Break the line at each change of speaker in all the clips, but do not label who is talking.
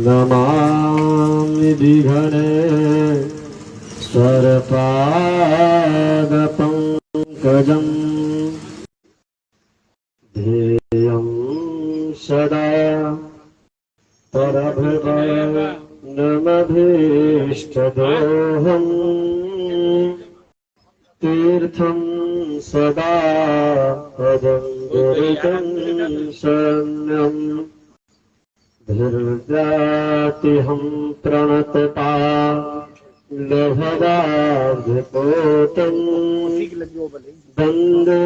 नमामि विघ्ने स्वरपादपङ्कजम् ध्येयं सदा परभृवनमभीष्टदोहम् तीर्थं सदा पदं गुरुतं शरण्यम् धीर्जातिहं प्रणतता लभदाभ्यपोतम् वन्दे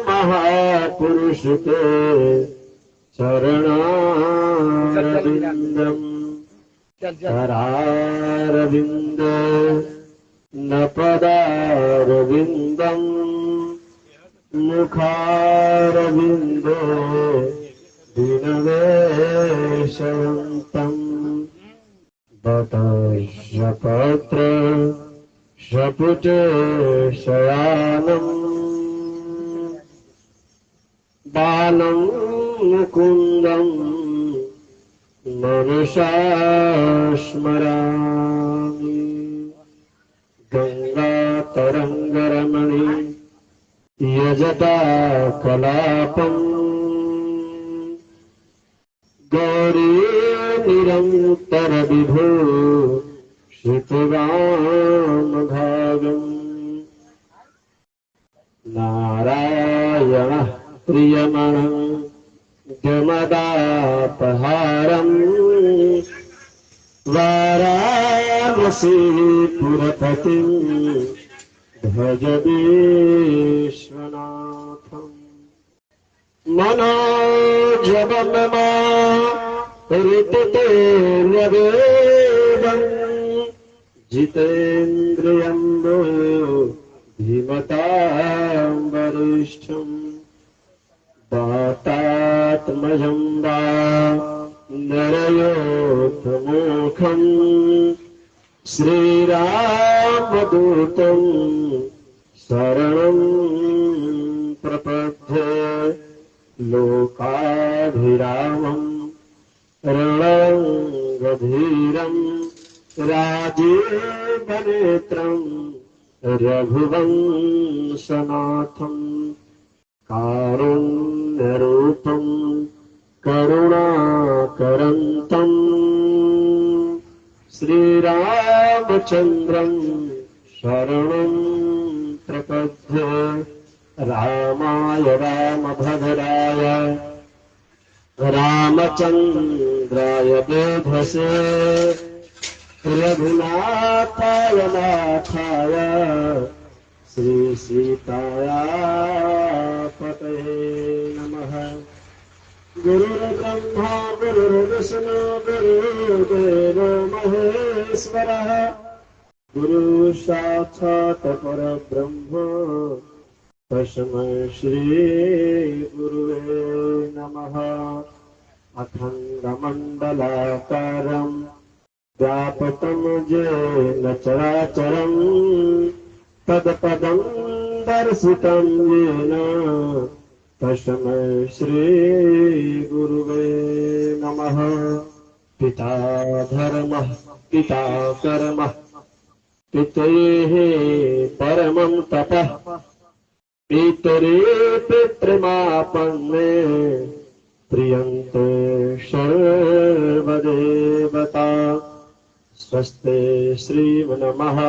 महापुरुषते चरणारविन्दम् करारविन्दे न पदारविन्दम् मुखारविन्दे दीनवेशयन्तम् बतशपत्र शपुटे शयानम् बालं मुकुन्दम् मनसा स्मरामि गङ्गातरङ्गरमणि यजता कलापम् गौरी निरन्तरविभो श्रुतिरामभागम् नारायणः प्रियमणं गमदापहारम् वाराणसीपुरपतिं भज विश्वनाथम् मनोजवम् ऋतुतेर्यवेदम् जितेन्द्रियं धीमतां वरिष्ठम् वातात्मजं वा नरयोत्तमोखम् श्रीरामदूतं शरणं प्रपद्ये लोकाभिरामम् रणङ्गधीरम् राजीवनेत्रम् रघुवंशनाथम् कारुण्यरूपम् करुणाकरन्तम् श्रीरामचन्द्रम् शरणं प्रपद्ये रामाय रामभद्राय रामचन्द्राय वेधसे रघुनाथाय नाथाय श्रीसीताया पतये नमः। गुरुर्ब्रह्मा गुरुर्विष्णु गुरुर्देवो महेश्वरः गुरुः साक्षात् परब्रह्म तस्मै श्री गुरुवे नमः। अखण्डमण्डलाकारं व्यापकं येन चराचरं तत्पदं दर्शितं येन तस्मै श्री गुरुवे नमः। पिता धर्मः पिता कर्मः पितुः परमं तपः पितरे पितृमापन्ने प्रियन्ते सर्वदेवता स्वस्ते श्रीमन्नमः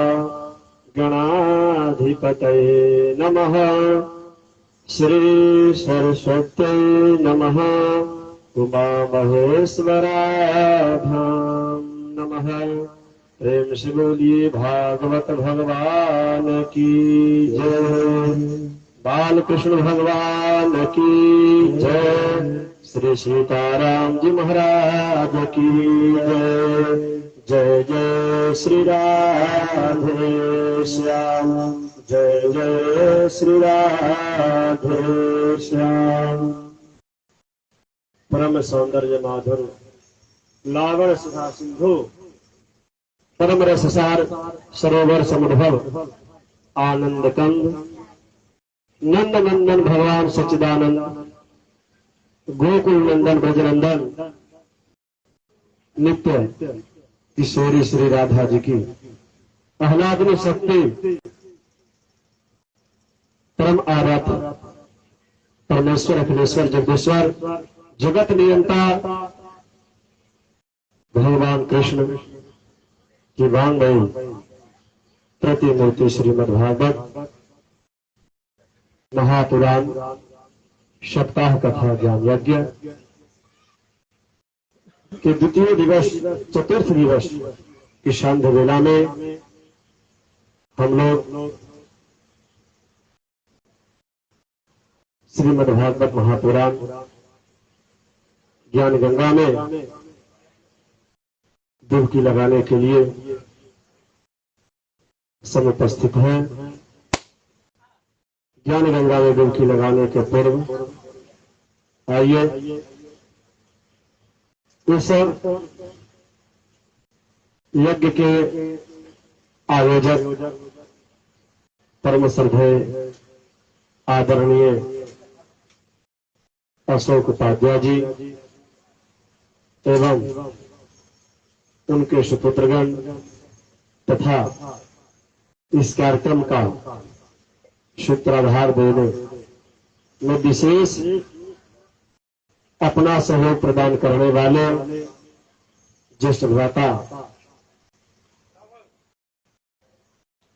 गणाधिपतये नमः श्री सरस्वत्यै नमः उमामहेश्वराभ्यां नमः। प्रेम से बोलिए भागवत भगवान की जय। बाल कृष्ण भगवान की जय। श्री सीताराम जी महाराज की जय। जय जय श्री राधे श्याम जय जय श्री राधे श्याम। परम सौंदर्य माधुर लावण सुधा सिंधु परम रससार सरोवर समुद्भव आनंद कंद नंद नंदन भगवान सच्चिदानंद गोकुल नंदन ब्रजनंदन नित्य किशोरी श्री राधा जी की आह्लादनी शक्ति परम आराध्य परमेश्वर अखिलेश्वर जगदीश्वर जगत नियंता भगवान कृष्ण की वांगमयी प्रतिमूर्ति श्रीमद्भागवत महापुराण सप्ताह कथा ज्ञान यज्ञ के द्वितीय दिवस चतुर्थ दिवस की संध्या वेला में हम लोग श्रीमद्भागवत महापुराण ज्ञान गंगा में डुबकी लगाने के लिए समुपस्थित हैं। ज्ञान गंगा में डुबकी लगाने के पूर्व आइए इस यज्ञ के आयोजक परम श्रद्धेय आदरणीय अशोक उपाध्याय जी एवं उनके सुपुत्रगण तथा इस कार्यक्रम का सूत्राधार देने में विशेष अपना सहयोग प्रदान करने वाले ज्येष्ठ भ्राता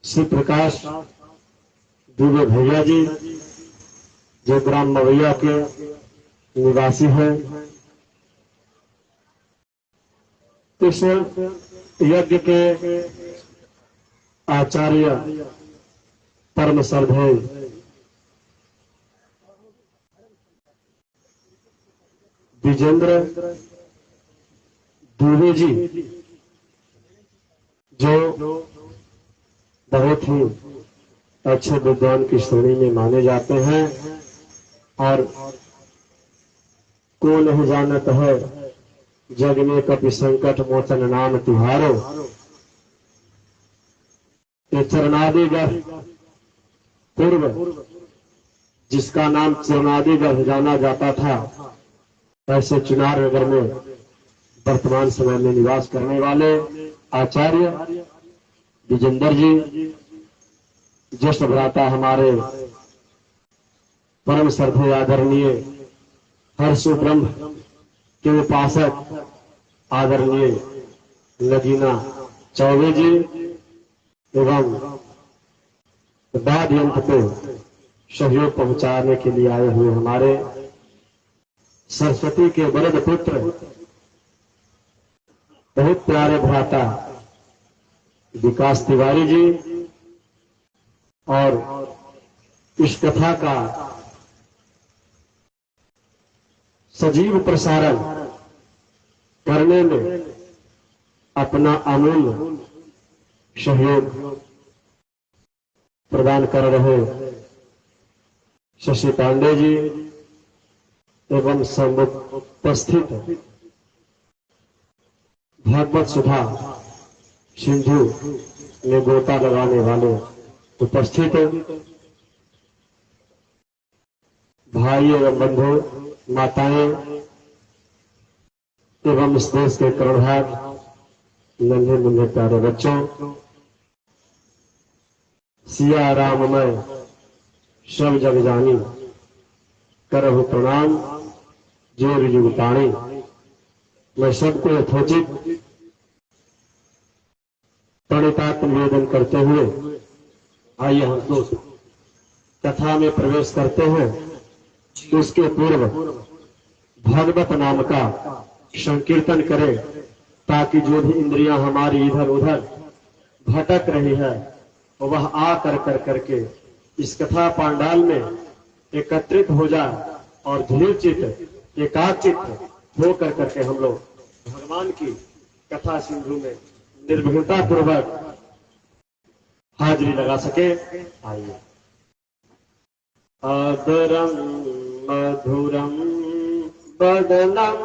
श्री प्रकाश दुबे भैया जी जो ग्राम मवैया के निवासी हैं। इस यज्ञ के आचार्य परम श्रद्धेय विजेंद्र दुबे जी जो बहुत ही अच्छे विद्वान की श्रेणी में माने जाते हैं और को नहीं जानत है जग में कपि संकट मोचन नाम तिहारो। ये चरणादिगढ़ पूर्व जिसका नाम चरणादिगढ़ जाना जाता था, ऐसे चुनार नगर में वर्तमान समय में निवास करने वाले आचार्य विजेंद्र जी ज्येष्ठ भ्राता हमारे परम श्रद्धेय आदरणीय हर्षु ब्रह्म के उपासक आदरणीय नगीना चौबे जी एवं वाद्य यंत्र को सहयोग पहुंचाने के लिए आए हुए हमारे सरस्वती के वरद पुत्र बहुत प्यारे भ्राता विकास तिवारी जी और इस कथा का सजीव प्रसारण करने में अपना अमूल्य सहयोग प्रदान कर रहे शशि पांडे जी एवं समुपस्थित भागवत सुधा सिंधु में गोता लगाने वाले उपस्थित भाई एवं बंधु माताएं एवं इस देश के कर्णधार नन्हे मुन्ने प्यारे बच्चों, सिया राममय सब जग जानी करहु प्रणाम जोर युग पाणी। मैं सबको यथोचित प्रणिपात निवेदन करते हुए आइए हम लोग कथा में प्रवेश करते हैं। उसके पूर्व भगवत नाम का संकीर्तन करें ताकि जो भी इंद्रियां हमारी इधर उधर भटक रही है वह आ कर करके इस कथा पांडाल में एकत्रित हो जाए और धीर चित्त एकाचित हो करके हम लोग भगवान की कथा सिंधु में निर्भीकता पूर्वक हाजिरी लगा सके। आइए। आदरम मधुरम बदनम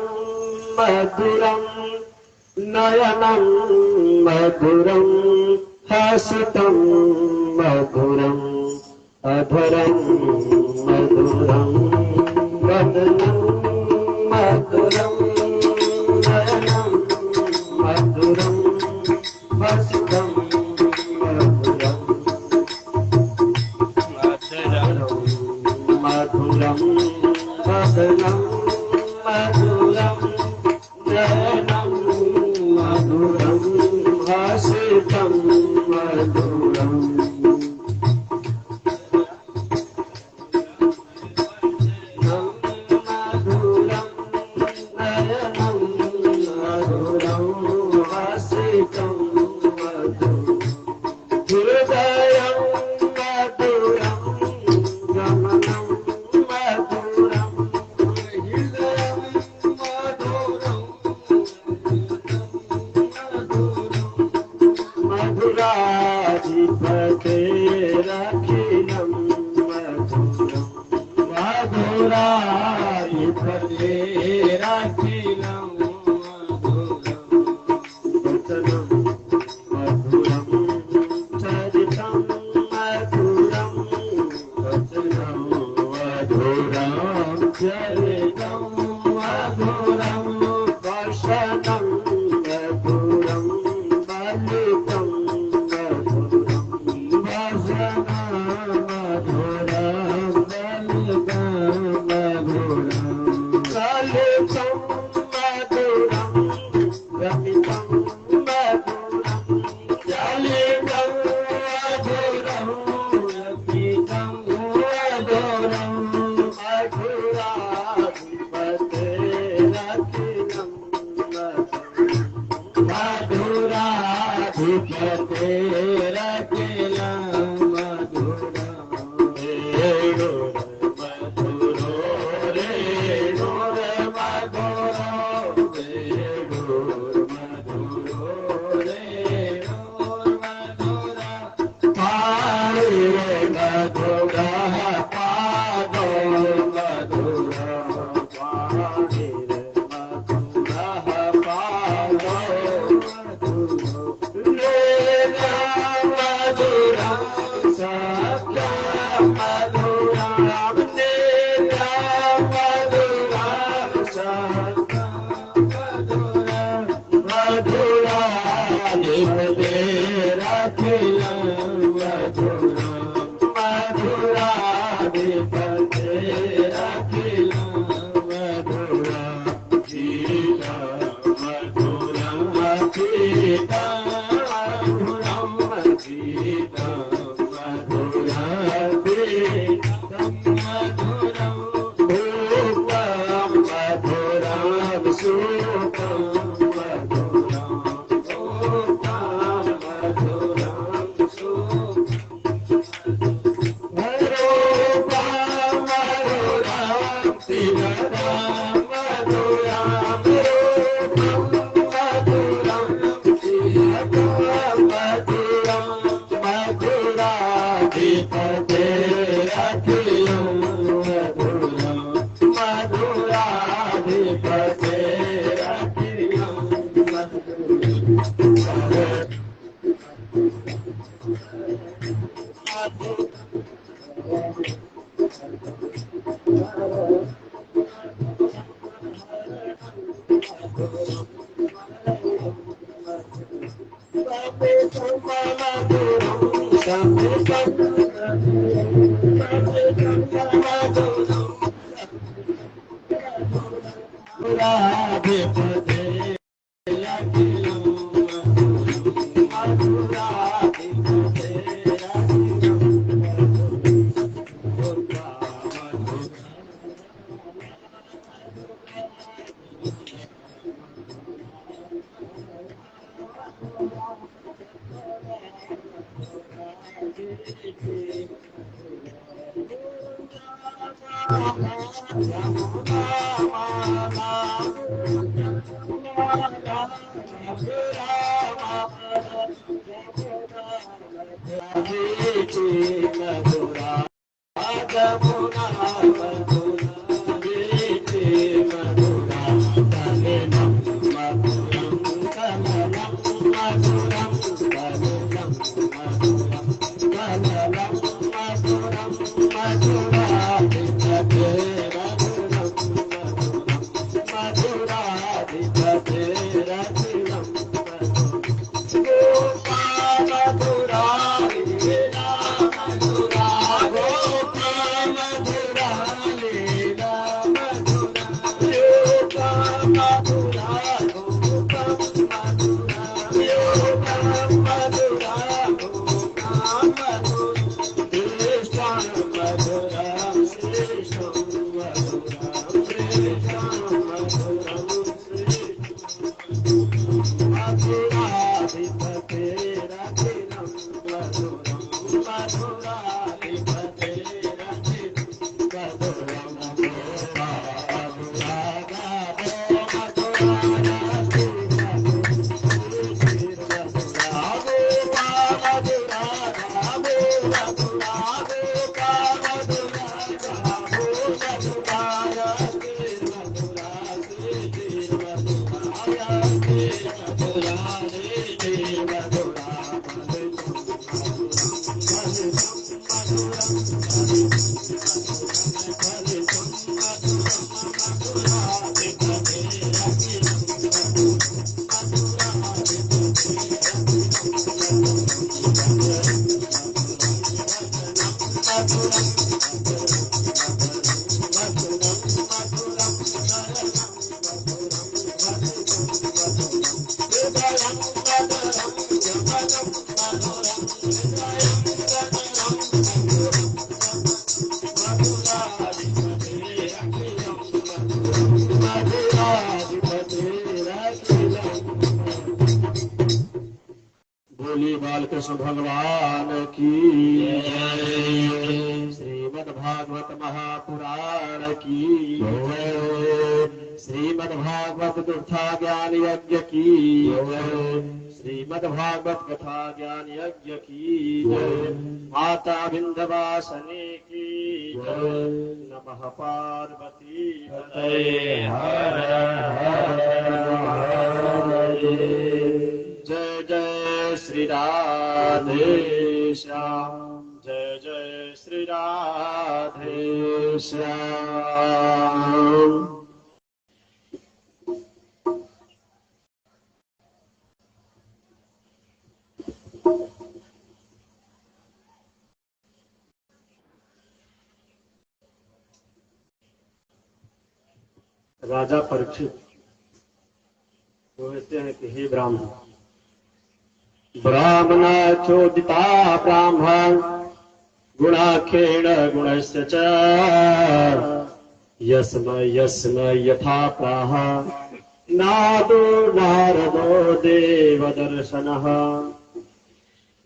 मधुरम नयनम मधुरम हसतम मधुरम अधरम मधुरम बदनम मधुरम नयनम श्री बालकृष्ण भगवान की जय। श्रीमद् भागवत महापुराण की जय। श्रीमद् भागवत कथा ज्ञान यज्ञ की जय। श्रीमद् भागवत कथा ज्ञान यज्ञ की जय। माता विंध्यवासिनी की जय। नमः पार्वती पतये हर हर जय जय श्री राधे श्याम। जय जय श्री राधे श्याम। राजा परीक्षित कहते हैं कि हे ब्राह्मण, ब्राह्मण चोदिता ब्राह्मण गुणाखेण गुणस्य च यस्म यस्म यथा प्राह नादो नारदो देव दर्शनः।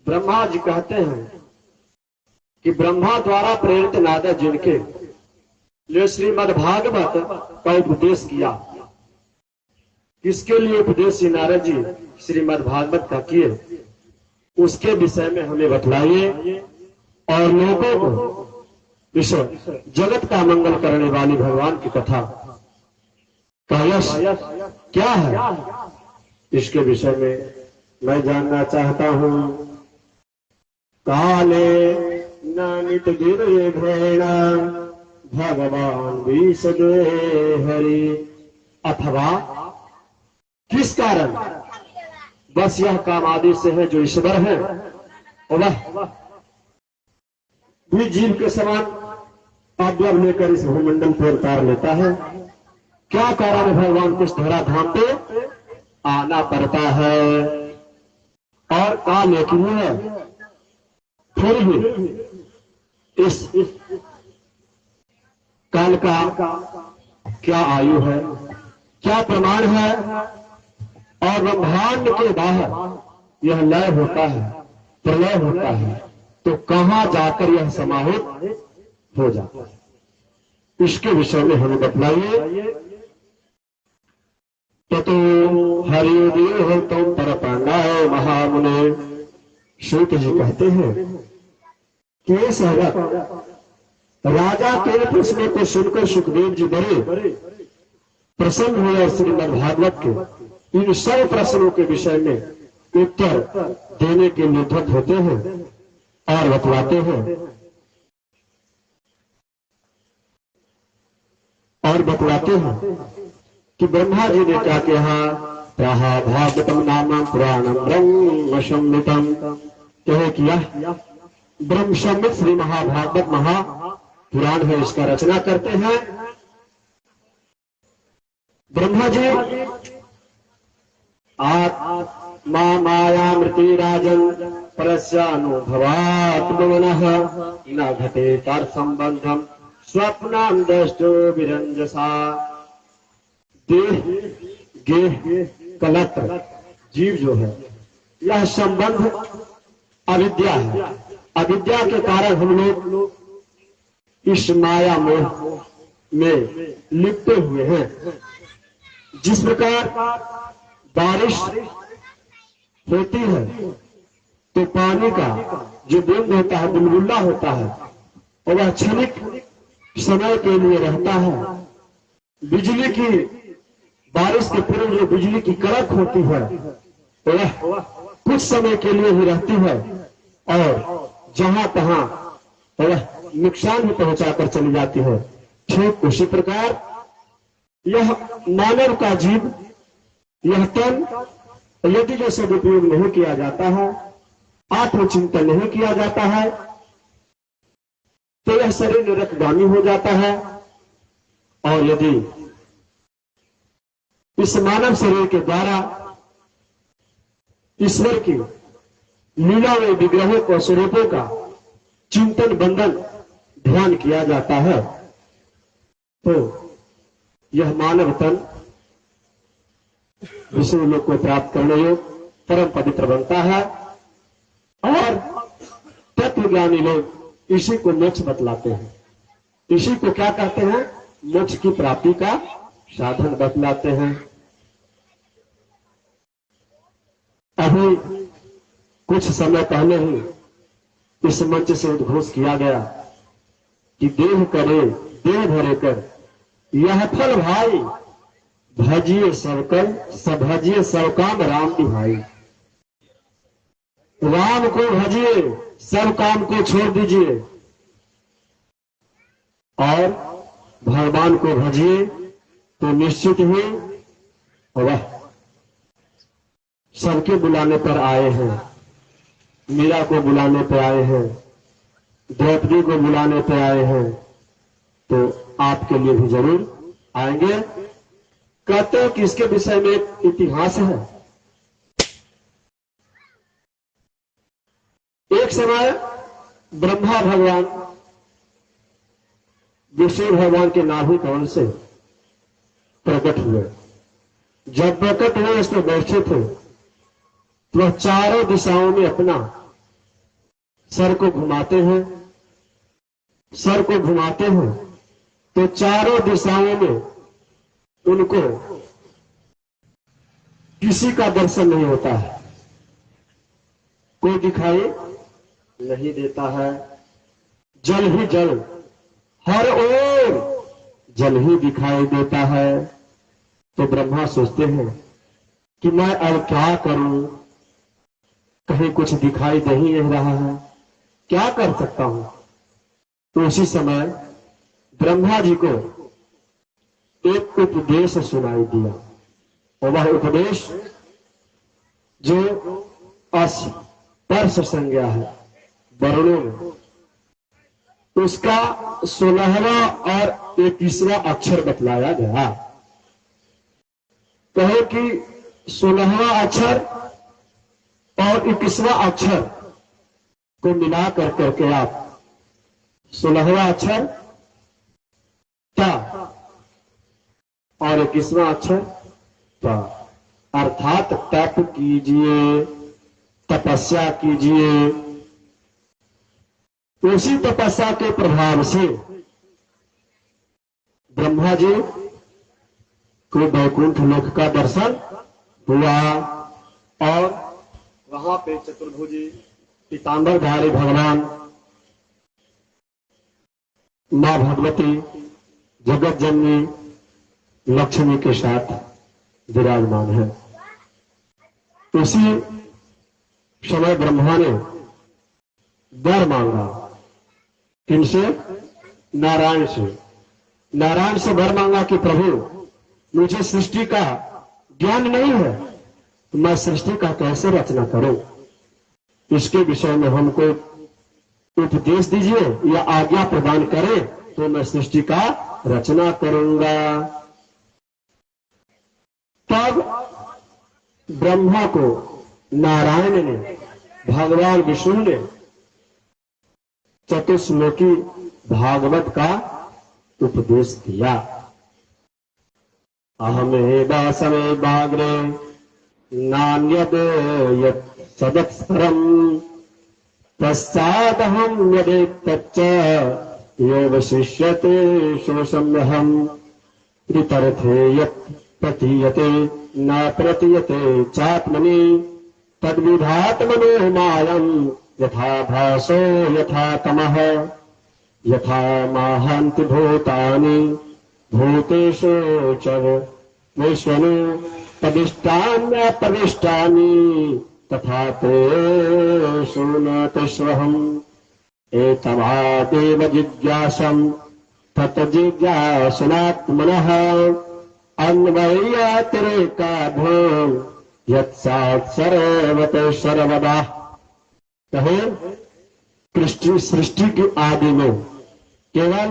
ब्रह्मा जी कहते हैं कि ब्रह्मा द्वारा प्रेरित नारद जिनके लिए श्रीमद् भागवत का उपदेश किया, किसके लिए उपदेश नारद जी श्रीमद् भागवत का किए, उसके विषय में हमें बतलाइए और लोगों को इस जगत का मंगल करने वाली भगवान की कथा का यश क्या है, इसके विषय में मैं जानना चाहता हूं। काले नानित गिरेण भगवान विसदे हरि। अथवा किस कारण बस यह काम आदि से है जो ईश्वर है वह भी जीव के समान आज्ञा लेकर इस भूमंडल पर उतार लेता है। क्या कारण भगवान को इस धराधाम पे आना पड़ता है और काल लेकिन है, फिर भी इस काल का क्या आयु है, क्या प्रमाण है, और ब्रह्मांड के बाहर यह लय होता है, प्रलय होता है, तो कहां जाकर यह समाहित हो जाता है, इसके विषय में हमें बतलाइए। ततो हरिदेव तुम पर पांडाय महामुने। सूत जी कहते हैं कि ये सहगत राजा के प्रश्नों को सुनकर सुखदेव जी बड़े प्रसन्न हुए और श्रीमद् भागवत के इन सब प्रश्नों के विषय में उत्तर देने के निर्धत होते हैं और बतलाते हैं कि ब्रह्मा जी ने क्या कहा। प्राहा भागवतम नाम पुराणम ब्रह्म संहितम। कहे कि यह ब्रह्म संहित श्री महाभागवत महापुराण है, इसका रचना करते हैं ब्रह्मा जी। आत्मा मायामृति राजन परस्यानुभवात् भुवनः न घटे तर संबंधम स्वप्नां दृष्टो विरंजसा। देह गेह कलत्र जीव जो है यह संबंध अविद्या है। अविद्या के कारण हम लोग इस माया मोह में लिपटे हुए हैं। जिस प्रकार बारिश होती है तो पानी का जो बूंद होता है बुलबुला होता है और वह क्षणिक समय के लिए रहता है। बिजली की बारिश के पूर्व जो बिजली की कड़क होती है वह कुछ समय के लिए ही रहती है और जहां तहां वह नुकसान भी पहुंचाकर चली जाती है। ठीक उसी प्रकार यह मानव का जीव, यह तन, यदि जो सदुपयोग नहीं किया जाता है, आत्मचिंतन नहीं किया जाता है, तो यह शरीर निरखगामी हो जाता है। और यदि इस मानव शरीर के द्वारा ईश्वर की लीला में विग्रहों को स्वरूपों का चिंतन बंधन ध्यान किया जाता है तो यह मानव तन विष्णु लोक को प्राप्त करने योग परम पवित्र बनता है ज्ञानी लोग इसी को मोक्ष बतलाते हैं। इसी को क्या कहते हैं? मोक्ष की प्राप्ति का साधन बतलाते हैं। अभी कुछ समय पहले ही इस मंच से उद्घोष किया गया कि देह करे देह भरे कर यह फल भाई, भजिए सबकल सब भजिए सब काम राम निभाई। राम को भजिए, सब काम को छोड़ दीजिए और भगवान को भजिए तो निश्चित ही वह सबके बुलाने पर आए हैं। मीरा को बुलाने पर आए हैं, द्रौपदी को बुलाने पर आए हैं, तो आपके लिए भी जरूर आएंगे। कहते हैं कि इसके विषय में एक इतिहास है। एक समय ब्रह्मा भगवान विष्णु भगवान के नाभि कमल से प्रकट हुए। जब प्रकट हुए उसमें बैठे थे तो वह चारों दिशाओं में अपना सर को घुमाते हैं। सर को घुमाते हैं तो चारों दिशाओं में उनको किसी का दर्शन नहीं होता है, कोई दिखाई नहीं देता है। जल ही जल, हर ओर जल ही दिखाई देता है। तो ब्रह्मा सोचते हैं कि मैं अब क्या करूं, कहीं कुछ दिखाई नहीं रहा है, क्या कर सकता हूं। तो उसी समय ब्रह्मा जी को एक उपदेश सुनाई दिया, और वह उपदेश जो स्पर्श संज्ञा है वर्णों में, उसका 16वां और 21वां अक्षर बतलाया गया। कहे कि 16वां अक्षर और 21वां अक्षर को मिला कर करके आप 16वां अक्षर ता और 21वां अक्षर ता, अर्थात तप कीजिए, तपस्या कीजिए। उसी तपस्या के प्रभाव से ब्रह्मा जी को वैकुंठ लोक का दर्शन हुआ, और वहां पे चतुर्भुजी पीतांबरधारी भगवान मां भगवती जगत जननी लक्ष्मी के साथ विराजमान है। उसी समय ब्रह्मा ने वर मांगा। किनसे? नारायण से। नारायण से वर मांगा कि प्रभु मुझे सृष्टि का ज्ञान नहीं है, तो मैं सृष्टि का कैसे रचना करूं, इसके विषय में हमको उपदेश दीजिए या आज्ञा प्रदान करें, तो मैं सृष्टि का रचना करूंगा। तब ब्रह्मा को नारायण ने, भगवान विष्णु ने चतुश्लोकी भागवत का उपदेश दिया। अहमेवा समे बाग्रे नान्यद यत् सदत्सरम् पश्चादहं यदेतच्च यो वशिष्यते शोषम्यहम् त्रितर्थे यत् प्रतीयते न प्रतीयते चात्मनि तद्विधात्मनो मायम् यथा भासो यथा तमः यथा माहन्ति भूतानि भूतेषु च वैश्वनो तदिष्टान्य प्रविष्टानि तथा तेषु न तेष्वहम् एतमादेव जिज्ञासम् तत् जिज्ञासनात्मनः अन्वयतिरेकाभ्याम् यत्सात् सर्वतो सर्वदा। कहे सृष्टि की आदि में केवल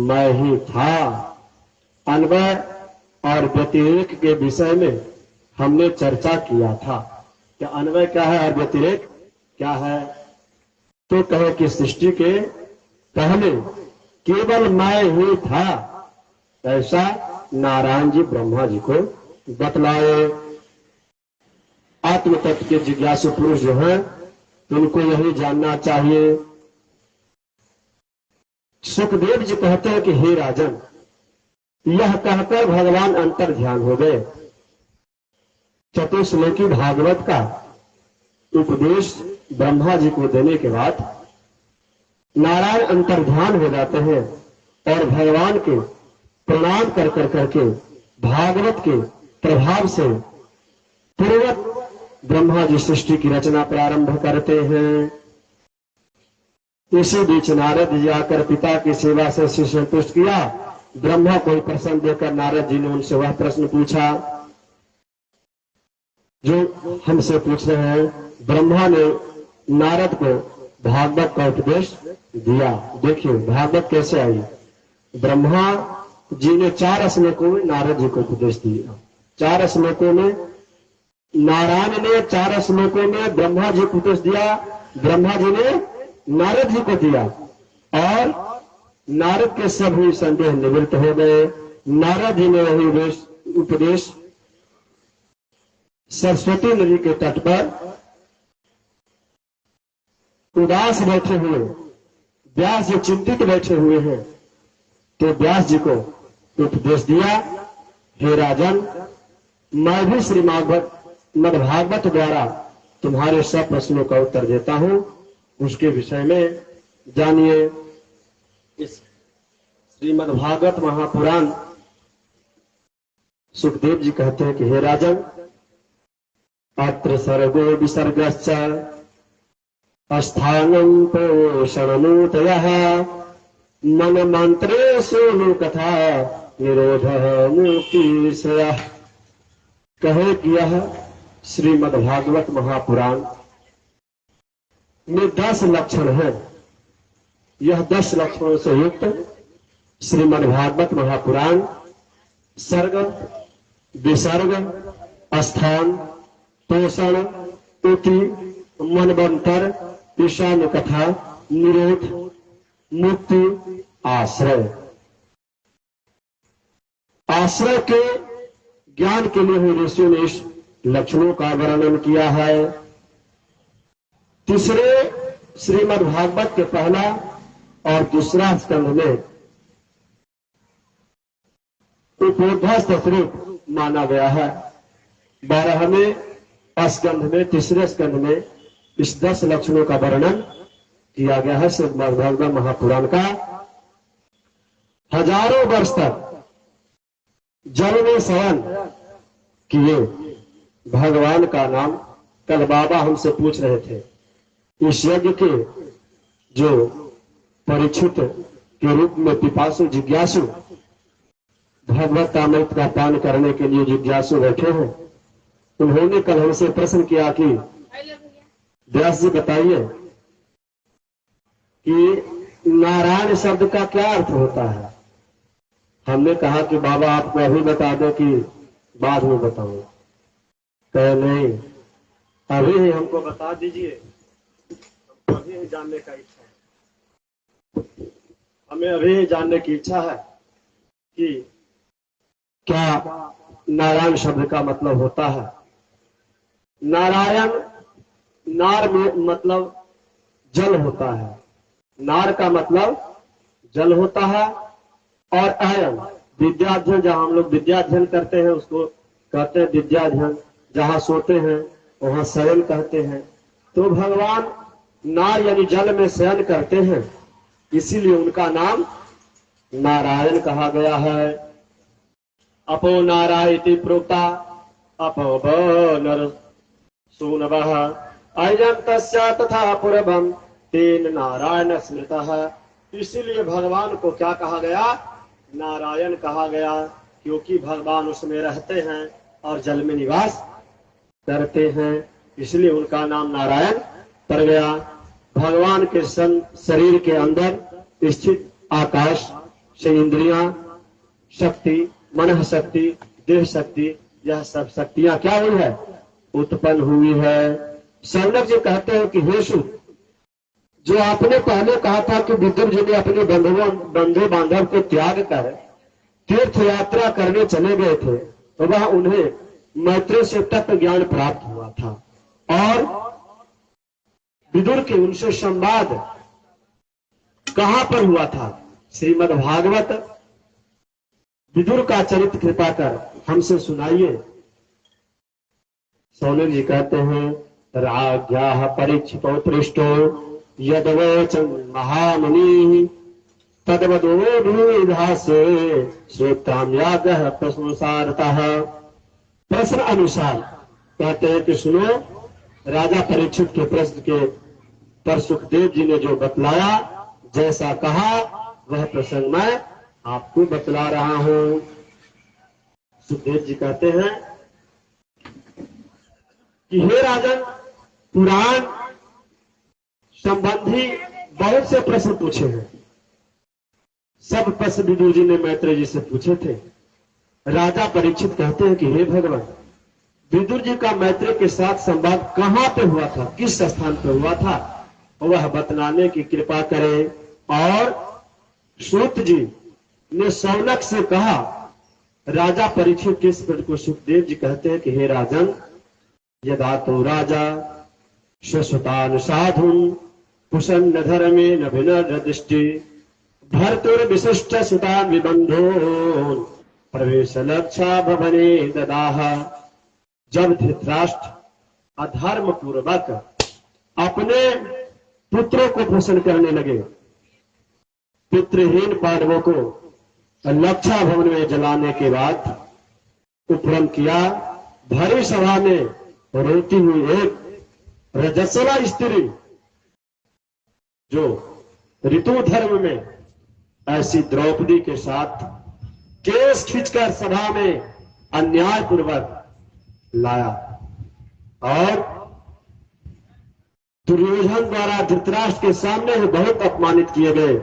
मैं ही था। अन्वय और व्यतिरेक के विषय में हमने चर्चा किया था कि अन्वय क्या है और व्यतिरेक क्या है। तो कहे कि सृष्टि के पहले केवल मैं ही था, ऐसा नारायण जी ब्रह्मा जी को बतलाए। आत्म तत्व के जिज्ञासु पुरुष जो है उनको यही जानना चाहिए। सुखदेव जी कहते हैं कि हे राजन, यह कहकर भगवान अंतर ध्यान हो गए। चतुश्लोकी भागवत का उपदेश ब्रह्मा जी को देने के बाद नारायण अंतर ध्यान हो जाते हैं और भगवान के प्रणाम कर करके भागवत के प्रभाव से पूर्वक ब्रह्मा जी सृष्टि की रचना प्रारंभ करते हैं। इसी बीच नारद जी आकर पिता की सेवा से संतुष्ट किया। ब्रह्मा को प्रश्न देकर नारद जी ने उनसे वह प्रश्न पूछा जो हमसे पूछ रहे हैं। ब्रह्मा ने नारद को भागवत का उपदेश दिया। देखिए भागवत कैसे आई। ब्रह्मा जी ने 4 श्लोकों में नारद जी को उपदेश दिया। 4 श्लोकों में नारायण ने 4 श्लोकों में ब्रह्मा जी को उपदेश दिया। ब्रह्मा जी ने नारद जी को दिया और नारद के सभी संदेह निवृत्त हो गए। नारद जी ने वही उपदेश सरस्वती नदी के तट पर उदास बैठे हुए व्यास जी चिंतित बैठे हुए हैं तो व्यास जी को उपदेश दिया, हे राजन, मैं भी श्रीमद्भागवत द्वारा तुम्हारे सब प्रश्नों का उत्तर देता हूं। उसके विषय में जानिए। इस श्रीमद्भागवत महापुराण सुखदेव जी कहते हैं कि हे राजन, अत्र सर्गो विसर्गश्च स्थानं पोषणमूर्तयः मन मंत्रेषु कथा निरोध मुक्तिश्रयः। कहे कि यह श्रीमद्भागवत महापुराण में 10 लक्षण है। यह 10 लक्षणों से युक्त श्रीमद्भागवत महापुराण सर्ग, विसर्ग, स्थान, पोषण, उति, मनवंतर, ईशान कथा, निरोध, मुक्ति, आश्रय। आश्रय के ज्ञान के लिए ही ऋषियों ने इस लक्षणों का वर्णन किया है। तीसरे श्रीमद्भागवत के पहला और दूसरा स्कंध में उपोध्याय रूप माना गया है। 12वें स्कंध में, तीसरे स्कंध में इस 10 लक्षणों का वर्णन किया गया है। श्रीमद्भागवत महापुराण का हजारों वर्ष तक जल में शयन किए भगवान का नाम। कल बाबा हमसे पूछ रहे थे, इस यज्ञ के जो परीक्षित के रूप में पिपासु जिज्ञासु भगवत अमृत का पान करने के लिए जिज्ञासु बैठे हैं, उन्होंने कल हमसे प्रश्न किया कि व्यास जी बताइए कि नारायण शब्द का क्या अर्थ होता है। हमने कहा कि बाबा आपको अभी बता दो कि बाद में बताऊंगा। कहे नहीं, अभी ही हमको बता दीजिए, हमको अभी ही जानने का इच्छा है। हमें अभी ही जानने की इच्छा है कि क्या नारायण शब्द का मतलब होता है। नारायण, नार में मतलब जल होता है। नार का मतलब जल होता है और अयन विद्याध्ययन, जहां हम लोग विद्याध्ययन करते हैं उसको कहते हैं विद्याध्ययन। जहां सोते हैं वहां शयन कहते हैं। तो भगवान नार यानी जल में शयन करते हैं, इसीलिए उनका नाम नारायण कहा गया है। अपो नारायति प्रोक्ता अपो नर सूनवः अयं तस्या तथा पूर्वम तेन नारायण स्मृतः। इसीलिए भगवान को क्या कहा गया, नारायण कहा गया, क्योंकि भगवान उसमें रहते हैं और जल में निवास करते हैं, इसलिए उनका नाम नारायण पड़ गया। भगवान के शरीर के अंदर स्थित आकाश से इंद्रियां, शक्ति, मन शक्ति, देह शक्ति, यह सब शक्तियां क्या हुई है, उत्पन्न हुई है। शौनक जी कहते हैं कि हे सुत, जो आपने पहले कहा था कि विदुर जी ने अपने बंधु बांधव को त्याग कर तीर्थ यात्रा करने चले गए थे, तो वह उन्हें मैत्रेय से तत्व ज्ञान प्राप्त हुआ था और विदुर के उनसे संवाद कहां पर हुआ था? श्रीमद् भागवत। विदुर का चरित्र कृपा कर हमसे सुनाइए। सौनक जी कहते हैं, राज्ञा परीक्षितो पृष्ठो यदवचन महामुनि तद्वदोधासे श्रोताम्यागः प्रश्नुसारतः। प्रश्न अनुसार कहते हैं कि सुनो, राजा परीक्षित के प्रश्न के पर सुखदेव जी ने जो बतलाया, जैसा कहा वह प्रसंग मैं आपको बतला रहा हूं। सुखदेव जी कहते हैं कि हे राजन, पुराण संबंधी बहुत से प्रश्न पूछे हैं। सब प्रश्न विदुर जी ने मैत्रेय जी से पूछे थे। राजा परीक्षित कहते हैं कि हे भगवान, विदुर जी का मैत्रेय के साथ संवाद कहां पे हुआ था, किस स्थान पे हुआ था, वह बतलाने की कृपा करें। और सूत जी ने सौनक से कहा। राजा परीक्षित के इस प्रश्न को सुखदेव जी कहते हैं कि हे राजन, यदा तो राजा शश्वतान साधुन कुशन्न धर्मे नभिन्न दृष्टि भर्तुर विशिष्ट सुतान विबंधो प्रवेश लक्षा भवने ददाह। जब धृतराष्ट्र अधर्म पूर्वक अपने पुत्रों को प्रसन्न करने लगे, पितृहीन पांडवों को लक्षा भवन में जलाने के बाद उपक्रम किया, भरी सभा में रोती हुई एक रजस्वला स्त्री जो ऋतु धर्म में ऐसी द्रौपदी के साथ केस खींचकर सभा में अन्याय पूर्वक लाया और दुर्योधन द्वारा धृतराष्ट्र के सामने ही बहुत अपमानित किए गए।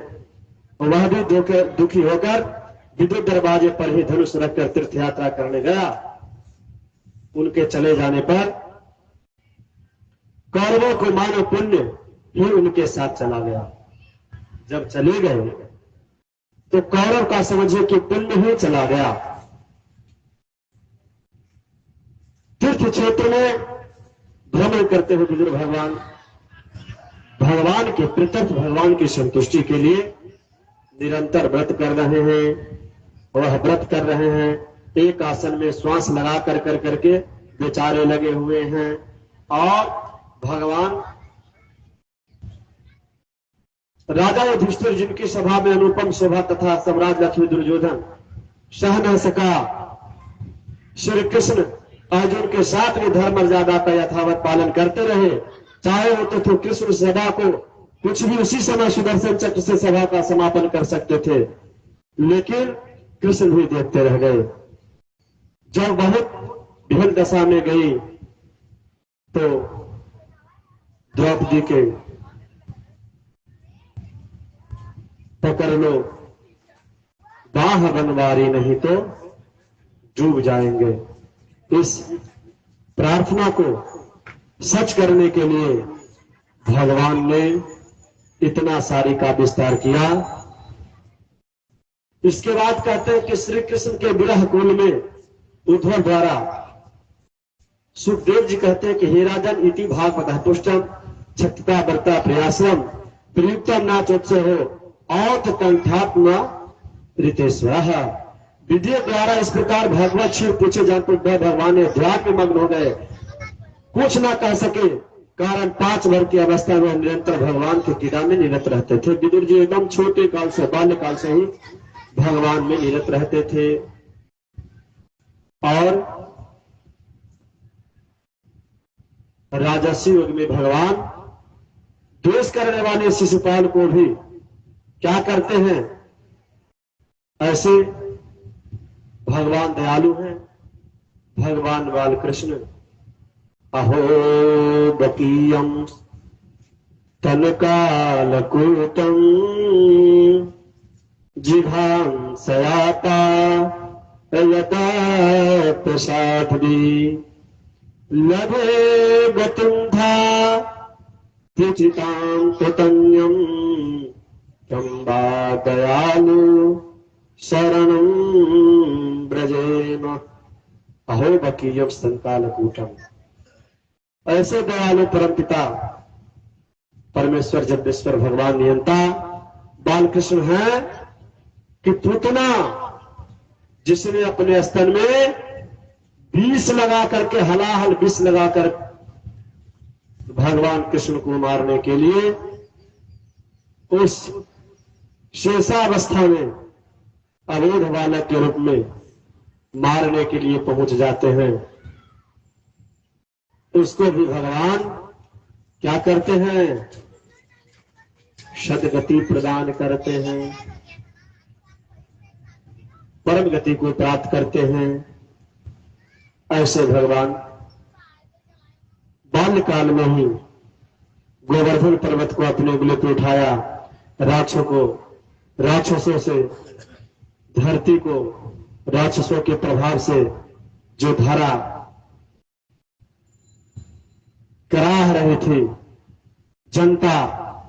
वह भी दुखी होकर विद्युत दरवाजे पर ही धनुष रखकर तीर्थ यात्रा करने गया। उनके चले जाने पर कौरवों को मानव पुण्य ही उनके साथ चला गया। जब चले गए तो कौरव का समझे कि पुण्य ही चला गया। तीर्थ क्षेत्र में भ्रमण करते हुए विदुर भगवान के प्रत्यक्ष भगवान की संतुष्टि के लिए निरंतर व्रत कर रहे हैं। वह व्रत कर रहे हैं, एक आसन में श्वास लगा कर करके बेचारे लगे हुए हैं। और भगवान राजा युधिष्ठिर जिनकी सभा में अनुपम शोभा तथा सम्राट लक्ष्मी दुर्योधन सह न सका, श्री कृष्ण अर्जुन के साथ भी धर्म मर्यादा का यथावत पालन करते रहे। चाहे होते थे कृष्ण सभा को कुछ भी उसी समय सुदर्शन चक्र से सभा का समापन कर सकते थे, लेकिन कृष्ण भी देखते रह गए। जब बहुत विभिन्न दशा में गई तो द्रौपदी के पकड़ लो, बाह बनवारी, नहीं तो डूब जाएंगे। इस प्रार्थना को सच करने के लिए भगवान ने इतना सारी का विस्तार किया। इसके बाद कहते हैं कि श्री कृष्ण के विरह कुल में उद्धव द्वारा सुखदेव जी कहते हैं कि हे राजन, इति भागवतः पुष्टम क्षत्रिता व्रता प्रयासम प्रयुक्तम नाचोत्सव औत कंठात्मा ऋतेश्वर। विद्या द्वारा इस प्रकार भगवत शिव पूछे जान पर भगवान ने ध्यान में मग्न हो गए, कुछ ना कह सके। कारण 5 वर्ष की अवस्था में निरंतर भगवान के क्रीड़ा में निरत रहते थे। विदुर जी एकदम छोटे काल से, बाल्यकाल से ही भगवान में निरत रहते थे। और राजसी युग में भगवान द्वेष करने वाले शिशुपाल को भी क्या करते हैं, ऐसे भगवान दयालु हैं। भगवान बाल कृष्ण अहो बकीयम तनकालकूटम जिघां सयाता यता प्रसादी लभे गतिं धा त्रिचितां ततन्यं चंबा दयालु शरणं ब्रजेम। अहो बकीयम संकालकूटम, ऐसे दयालु परमपिता परमेश्वर जगदीश्वर भगवान नियंता बालकृष्ण है कि पूतना जिसने अपने स्तन में विष लगा करके हलाहल विष लगाकर भगवान कृष्ण को मारने के लिए उस शेषावस्था में अबोध बालक के रूप में मारने के लिए पहुंच जाते हैं, उसको भी भगवान क्या करते हैं? सद्गति प्रदान करते हैं, परम गति को प्राप्त करते हैं। ऐसे भगवान बाल्यकाल में ही गोवर्धन पर्वत को अपने उंगली पर उठाया, राक्षसों से धरती को राक्षसों के प्रभाव से जो धारा कराह रही थी, जनता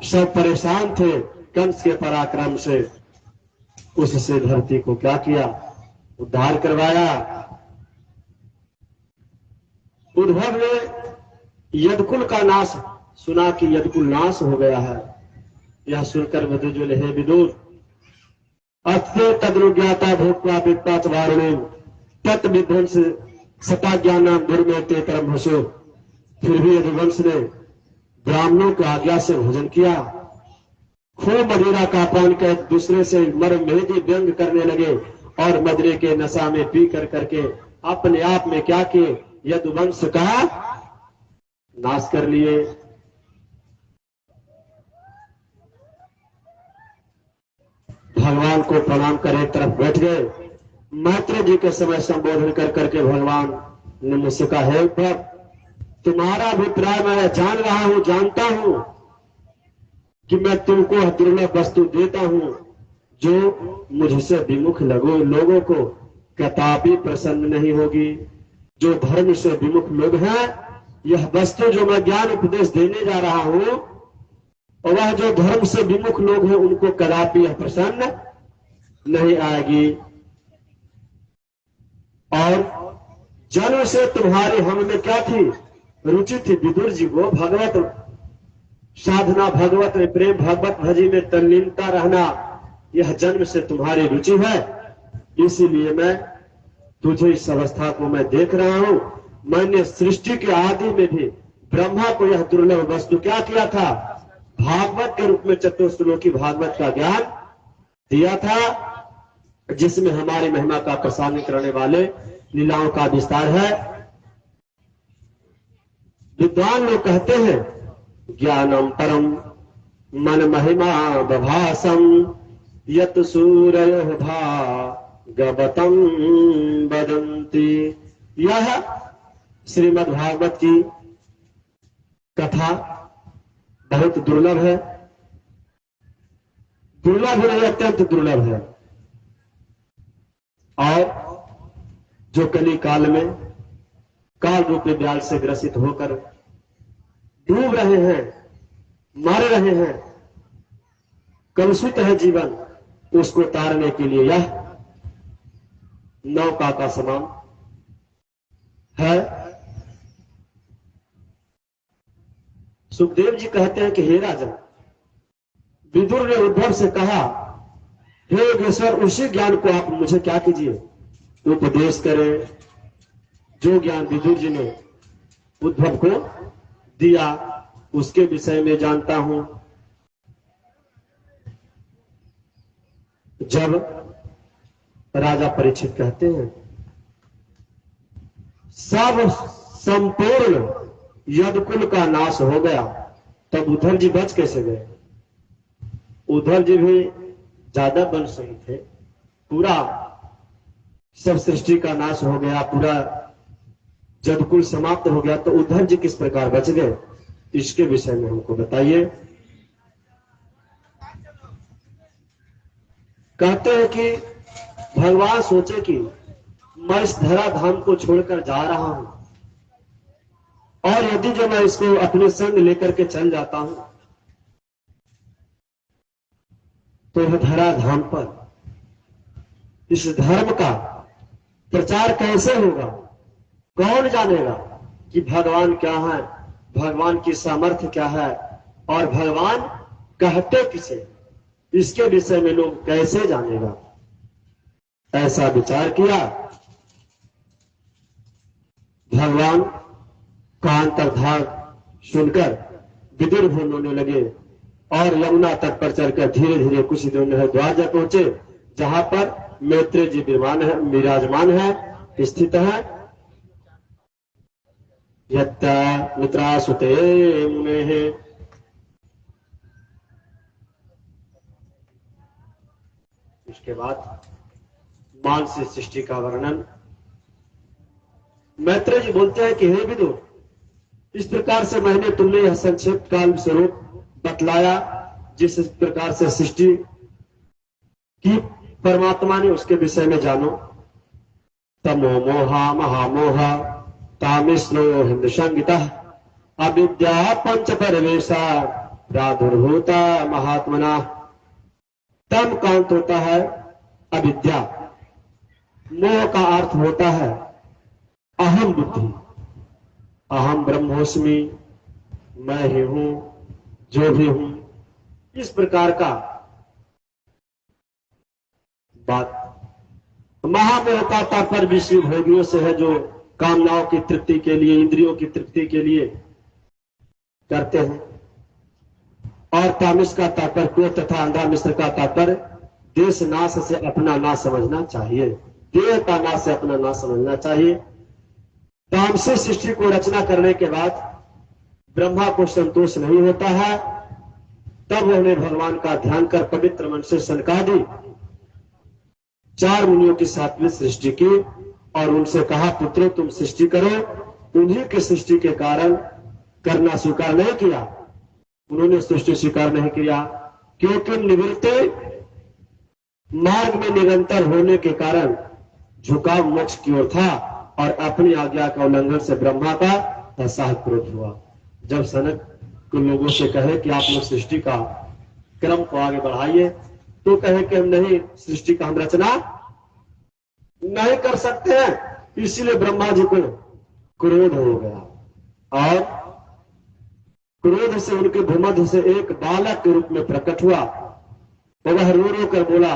सब परेशान थे कंस के पराक्रम से, उससे धरती को क्या किया? उद्धार करवाया। उद्धव ने यदकुल का नाश सुना कि यदकुल नाश हो गया है। यह सुनकर विदुर हे विदुर अत्य तद्रुज्ञाता भोक्ता वित्ताच वारुणे तत् विध्वंस सता ज्ञान दुर्मेते परम हसो। फिर भी यदुवंश ने ब्राह्मणों की आज्ञा से भोजन किया, खूब मदिरा का पान कर दूसरे से मर्म मेहदी व्यंग करने लगे और मदिरे के नशा में पी कर करके अपने आप में क्या किए? यदुवंश का नाश कर लिए। भगवान को प्रणाम कर एक तरफ बैठ गए। मैत्री जी के समय संबोधन कर करके भगवान ने मुझसे कहा, हे उद्धव, तुम्हारा अभिप्राय मैं जान रहा हूं, जानता हूं कि मैं तुमको दुर्लभ वस्तु देता हूं जो मुझसे विमुख लोगों को कदापि प्रसन्न नहीं होगी। जो धर्म से विमुख लोग हैं, यह वस्तु जो मैं ज्ञान उपदेश देने जा रहा हूं, वह जो धर्म से विमुख लोग हैं उनको कदापि यह प्रसन्न नहीं आएगी। और जन्म से तुम्हारे हम में क्या थी? रुचि थी। विदुर जी को भगवत साधना, भगवत में प्रेम, भगवत भजी में तल्लीनता रहना, यह जन्म से तुम्हारी रुचि है। इसीलिए मैं तुझे इस अवस्था को मैं देख रहा हूं। मैंने सृष्टि के आदि में भी ब्रह्मा को यह दुर्लभ वस्तु क्या किया था? भागवत के रूप में चतुर्श्लोकी भागवत का ज्ञान दिया था, जिसमें हमारी महिमा का प्रसारण करने वाले लीलाओं का विस्तार है। विद्वान लोग कहते हैं ज्ञानम परम मन महिमा बभासम यत सूरय भागवतम वदंती। यह श्रीमद् भागवत की कथा बहुत दुर्लभ है। दुर्लभ नहीं, अत्यंत दुर्लभ है। और जो कली काल में काल रूपी व्याल से ग्रसित होकर डूब रहे हैं, मर रहे हैं, कलुषित है जीवन, उसको तारने के लिए यह नौका का समान है। सुखदेव जी कहते हैं कि हे राजन, विदुर ने उद्धव से कहा, हे योगेश्वर, उसी ज्ञान को आप मुझे क्या कीजिए? उपदेश करें जो ज्ञान विदुर जी ने उद्धव को दिया, उसके विषय में जानता हूं। जब राजा परीक्षित कहते हैं सब संपूर्ण यदकुल का नाश हो गया, तब उद्धव जी बच कैसे गए? उद्धव जी भी ज्यादा बलशाली थे। पूरा सब सृष्टि का नाश हो गया, पूरा यदकुल समाप्त हो गया, तो उद्धव जी किस प्रकार बच गए? इसके विषय में हमको बताइए। कहते हैं कि भगवान सोचे कि मैं इस धरा धाम को छोड़कर जा रहा हूं, और यदि जो मैं इसको अपने संग लेकर के चल जाता हूं, तो यह धरा धाम पर इस धर्म का प्रचार कैसे होगा? कौन जानेगा कि भगवान क्या है, भगवान की सामर्थ्य क्या है, और भगवान कहते किसे, इसके विषय में लोग कैसे जानेगा। ऐसा विचार किया। भगवान का अंतर्धान सुनकर विदुर होने लगे और यमुना तट पर चलकर धीरे धीरे कुछ ही दूर द्वार जा पहुंचे, जहां पर मैत्रेय जी विराजमान है, स्थित है। यत्ता मित्रासुते मुनेः, इसके बाद मानसिक सृष्टि का वर्णन। मैत्रेय जी बोलते हैं कि हे विदुर, इस प्रकार से मैंने तुमने यह संक्षिप्त काल स्वरूप बतलाया, जिस प्रकार से सृष्टि की परमात्मा ने, उसके विषय में जानो। तमो मोहा महामोहा तामिश्रो हिंद संगीता अविद्या पंच परिवेशा प्रादुर्भूता महात्मना। तम का अंत होता है अविद्या, मोह का अर्थ होता है अहम बुद्धि। अहम ब्रह्मोस्मि, मैं ही हूं, जो भी हूं, इस प्रकार का बात। महामोह का तात्पर्य विषय भोगियों से है, जो कामनाओं की तृप्ति के लिए, इंद्रियों की तृप्ति के लिए करते हैं। और तामिश का तात्पर्य क्रोध तथा अंधा मिश्र का तात्पर्य देश नाश से अपना नाश समझना चाहिए, देह का नाश से अपना नाश समझना चाहिए। तामसिक सृष्टि को रचना करने के बाद ब्रह्मा को संतोष नहीं होता है, तब उन्होंने भगवान का ध्यान कर पवित्र मन से सनकादि 4 मुनियों की 7वीं सृष्टि की और उनसे कहा, पुत्रो तुम सृष्टि करो। उन्हीं की सृष्टि के कारण करना स्वीकार नहीं किया, उन्होंने सृष्टि स्वीकार नहीं किया, क्योंकि निवृत्ति मार्ग में निरंतर होने के कारण झुकाव मोक्ष की ओर था और अपनी आज्ञा का उल्लंघन से ब्रह्मा का असह क्रोध हुआ। जब सनक को लोगों से कहे कि आप लोग सृष्टि का क्रम को आगे बढ़ाइए, तो कहे कि हम नहीं, सृष्टि का हम रचना नहीं कर सकते हैं। इसीलिए ब्रह्मा जी को क्रोध हो गया और क्रोध से उनके भूमध्य से एक बालक के रूप में प्रकट हुआ। तो वह रो रो कर बोला,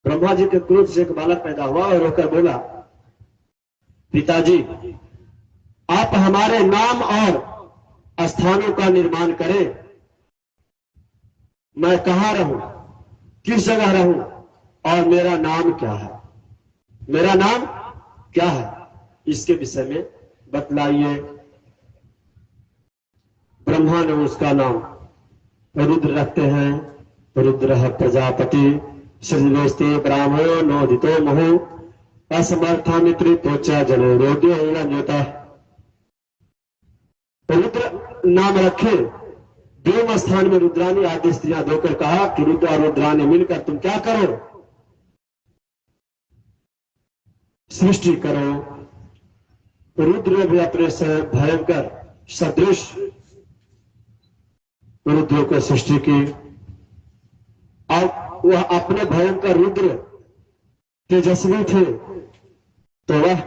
ब्रह्मा जी के क्रोध से एक बालक पैदा हुआ और रोकर बोला, पिताजी आप हमारे नाम और स्थानों का निर्माण करें। मैं कहां रहूं, किस जगह रहूं और मेरा नाम क्या है, मेरा नाम क्या है, इसके विषय में बतलाइए। ब्रह्मा ने उसका नाम रुद्र रखते हैं। रुद्र प्रजापति सृजवेस्ते ब्राह्मणो नोदितो महु असमर्था मित्रितोचा जनो रोग्यो न्योता। रुद्र नाम रखे। व्योम स्थान में रुद्रानी आदि स्त्रियां धोकर कहा कि रुद्र और रुद्रानी मिलकर तुम क्या करो, सृष्टि करो। रुद्र भी अपने से भयंकर सदृश रुद्र को सृष्टि की और वह अपने भयंकर रुद्र तेजस्वी थे, तो वह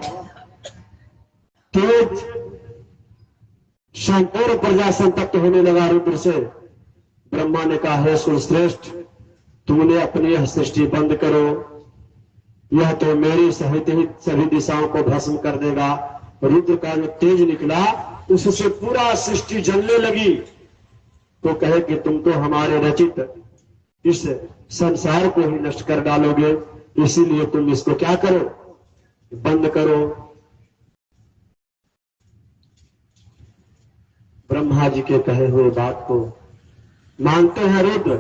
तेज संपूर्ण प्रजा संतप्त होने लगा रुद्र से। ब्रह्मा ने कहा, हे सुरश्रेष्ठ, तुमने अपनी यह सृष्टि बंद करो, यह तो मेरी सहित ही सभी दिशाओं को भस्म कर देगा। रुद्र का जो तेज निकला उससे पूरा सृष्टि जलने लगी। तो कहे कि तुम तो हमारे रचित इस संसार को ही नष्ट कर डालोगे, इसीलिए तुम इसको क्या करो, बंद करो। ब्रह्मा जी के कहे हुए बात को मानते हैं रुद्र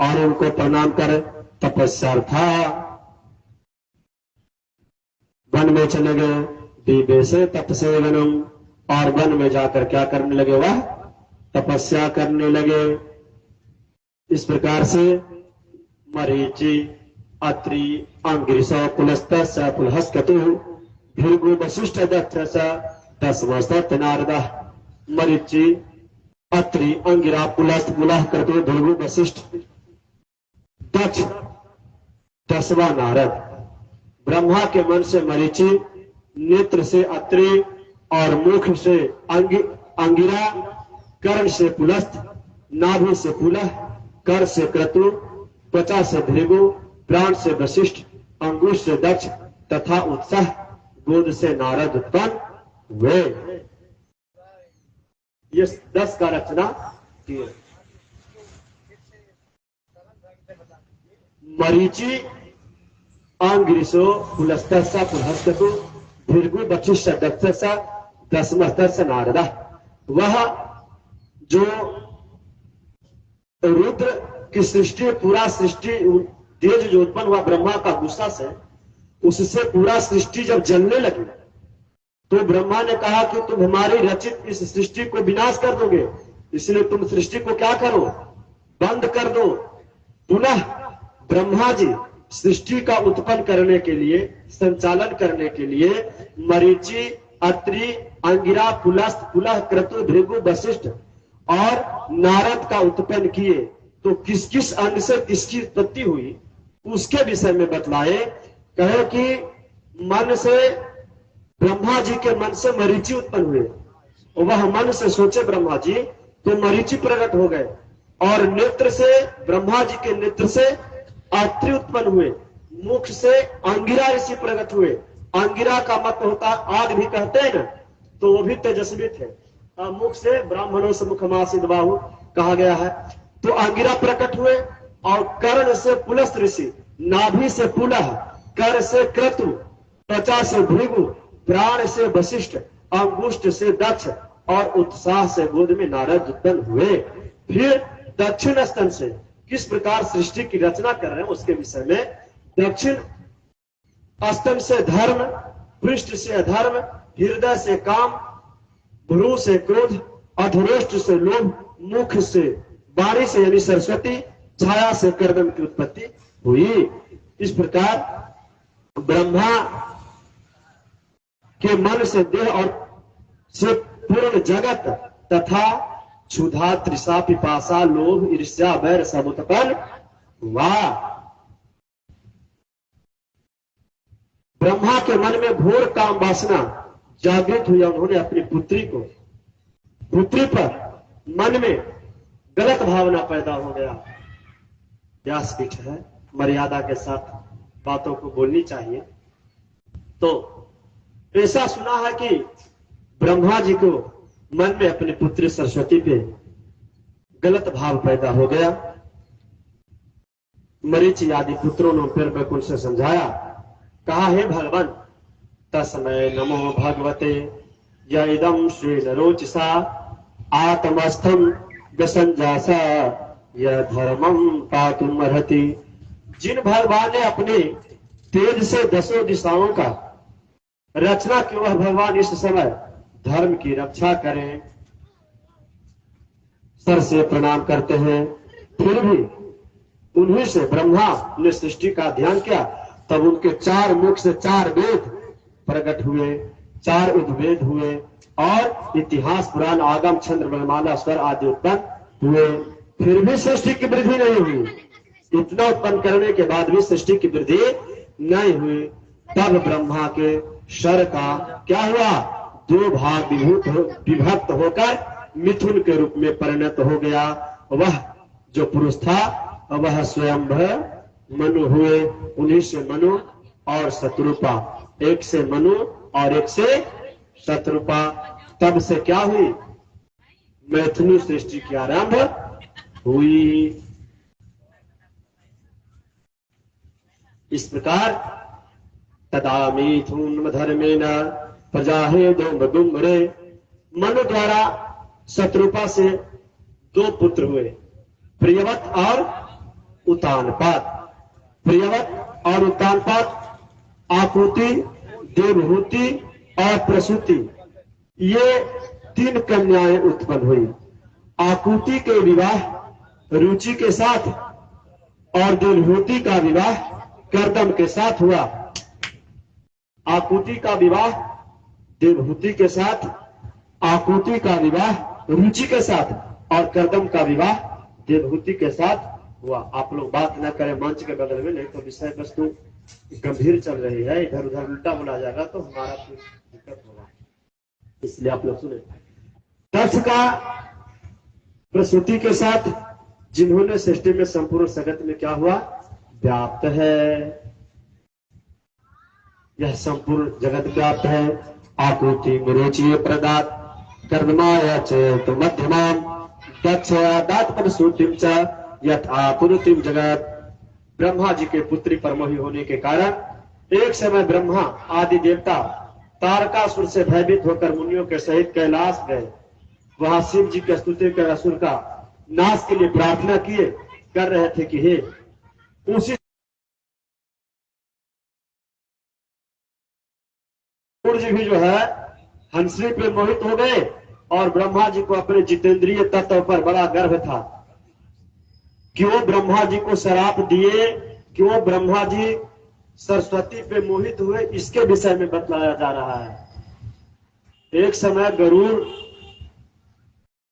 और उनको प्रणाम कर तपस्यार्था वन में चले गए। दीपे से तपसे वनम, और वन में जाकर क्या करने लगे, वह तपस्या करने लगे। इस प्रकार से मरीचि अत्रि अंगिरस पुलस्त पुलहस्कतु भृगु वशिष्ठ दक्ष दसवस्त नारदा। मरीचि अत्रि अंगिरा पुलस्त पुलह क्रतु भृगु वशिष्ठ दक्ष 10वां नारद। ब्रह्मा के मन से मरीचि, नेत्र से अत्रि और मुख से अंगिरा कर्ण से पुलस्त, नाभि से पुलह, कर से क्रतु, त्वचा से भृगु, प्राण से वशिष्ठ, अंगुश से दक्ष तथा उत्साह, गोद से नारद उत्पन्न हुए। ये 10 का रचना किए। मरीचि अंगिरिशो पुलस्तस्सा पुलहस्तु भृगु दक्षिष दक्षसा दसमस्तस्य नारदा। वह जो रुद्र की सृष्टि, पूरा सृष्टि तेज जो उत्पन्न हुआ ब्रह्मा का गुस्सा से, उससे पूरा सृष्टि जब जलने लगी तो ब्रह्मा ने कहा कि तुम हमारी रचित इस सृष्टि को विनाश कर दोगे, इसलिए तुम सृष्टि को क्या करो, बंद कर दो। पुनः ब्रह्मा जी सृष्टि का उत्पन्न करने के लिए, संचालन करने के लिए मरीचि, अत्रि, अंगिरा, पुलस्त, पुलह, क्रतु, भृगु, वशिष्ठ और नारद का उत्पन्न किए। तो किस किस अंग से किसकी उत्पत्ति हुई उसके विषय में बतलाए। कहे कि मन से, ब्रह्मा जी के मन से मरीचि उत्पन्न हुए, वह मन से सोचे ब्रह्मा जी तो मरीचि प्रकट हो गए। और नेत्र से, ब्रह्मा जी के नेत्र से अत्रि उत्पन्न हुए, मुख से अंगिरा ऋषि प्रकट हुए। अंगिरा का मत होता आग भी कहते हैं ना, तो वो भी तेजस्वी थे। मुख से ब्राह्मणों से मुखमासिद बाहु कहा गया है, तो अंगिरा प्रकट हुए। और कर्ण से पुलस्त ऋषि, नाभि से पुलह, कर से क्रतु, त्वचा से भृगु, प्राण से वशिष्ठ, अंगुष्ठ से दक्ष और उत्साह से गोद में नारद उत्पन्न हुए। फिर दक्षिण स्तन से किस प्रकार सृष्टि की रचना कर रहे हैं उसके विषय में। दक्षिण स्तन से धर्म, पृष्ठ से अधर्म, हृदय से काम, भ्रू से क्रोध, अधरोष्ठ से लोभ, मुख से वाणी से यानी सरस्वती, छाया से कर्दम की उत्पत्ति हुई। इस प्रकार ब्रह्मा के मन से देह और से पूर्ण जगत तथा क्षुधा, तृषा, पिपासा, लोभ, ईर्ष्या, वैर सब उत्पन्न हुआ। ब्रह्मा के मन में घोर काम वासना जागृत हुई। उन्होंने अपनी पुत्री पर मन में गलत भावना पैदा हो गया। व्यासपीठ है, मर्यादा के साथ बातों को बोलनी चाहिए। तो ऐसा सुना है कि ब्रह्मा जी को मन में अपनी पुत्री सरस्वती पे गलत भाव पैदा हो गया। मरीचि आदि पुत्रों ने फिर बैकुंठ से समझाया, कहा हे भगवान, तस्मै नमो भगवते यदम श्री नरोचिसा आत्मस्थम व्यसंजासा यह धर्मम पातुम अर्हति। जिन भगवान ने अपने तेज से 10 दिशाओं का रचना की, वह भगवान इस समय धर्म की रक्षा करें। सर से प्रणाम करते हैं। फिर भी उन्हीं से ब्रह्मा ने सृष्टि का ध्यान किया, तब उनके 4 मुख से 4 वेद प्रकट हुए, 4 उद्वेद हुए और इतिहास, पुराण, आगम, छंद, वर्णमाला, स्वर आदि उत्पन्न हुए। फिर भी सृष्टि की वृद्धि नहीं हुई। इतना उत्पन्न करने के बाद भी सृष्टि की वृद्धि नहीं हुई। तब ब्रह्मा के शर का क्या हुआ, 2 भाग विभक्त होकर मिथुन के रूप में परिणत हो गया। वह जो पुरुष था वह स्वयं मनु हुए। उन्हीं से मनु और शत्रुपा, एक से मनु और एक से शत्रुपा। तब से क्या हुई, मैथुनी सृष्टि की आरंभ हुई। इस प्रकार तदा मिथुन धर्मेण प्रजाहे दुम्बरे। मनु द्वारा शत्रुपा से 2 पुत्र हुए, प्रियवत और उतानपाद। प्रियवत और उतानपाद आकुति, देवहूति और प्रसूति, ये 3 कन्याएं उत्पन्न हुई। आकुति के विवाह रुचि के साथ और देवहूति का विवाह कर्दम के साथ हुआ। आकुति का विवाह देवहूति के साथ, आकुति का विवाह रुचि के साथ और कर्दम का विवाह देवहूति के साथ हुआ। आप लोग बात न करें मंच के बगल में, नहीं तो विषय वस्तु गंभीर चल रही है, इधर उधर उल्टा बोला जाएगा तो हमारा दिक्कत होगा, इसलिए आप लोग सुने। दक्ष का प्रसूति के साथ जिन्होंने सृष्टि में संपूर्ण जगत में क्या हुआ, व्याप्त है। यह संपूर्ण जगत व्याप्त है। आकृति रुचि प्रदात कर्माय चेत मध्यमाम दक्षयादात प्रसूतिम च यथा पुरुतिम जगत। ब्रह्मा जी के पुत्री परमोही होने के कारण एक समय ब्रह्मा आदि देवता तारकासुर से भयभीत होकर मुनियों के सहित कैलाश गए। वहां शिव जी के स्तुति कर असुर का नाश के लिए प्रार्थना किए कर रहे थे कि हे उसी जी भी जो है हंसली पे मोहित हो गए और ब्रह्मा जी को अपने जितेंद्रिय तत्व पर बड़ा गर्व था। क्यों ब्रह्मा जी को श्राप दिए, क्यों ब्रह्मा जी सरस्वती पे मोहित हुए, इसके विषय में बतलाया जा रहा है। एक समय गरुड़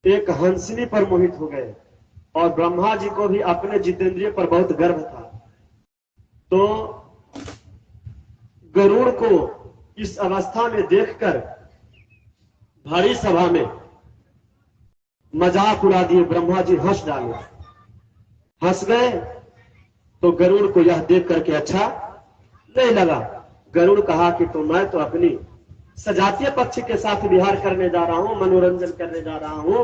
एक हंसनी पर मोहित हो गए और ब्रह्मा जी को भी अपने जितेंद्रिय पर बहुत गर्व था। तो गरुड़ को इस अवस्था में देखकर भारी सभा में मजाक उड़ा दिए। ब्रह्मा जी हंस डाले, हंस गए। तो गरुड़ को यह देख करके अच्छा नहीं लगा। गरुड़ कहा कि तो मैं तो अपनी सजातीय पक्षी के साथ विहार करने जा रहा हूं, मनोरंजन करने जा रहा हूं,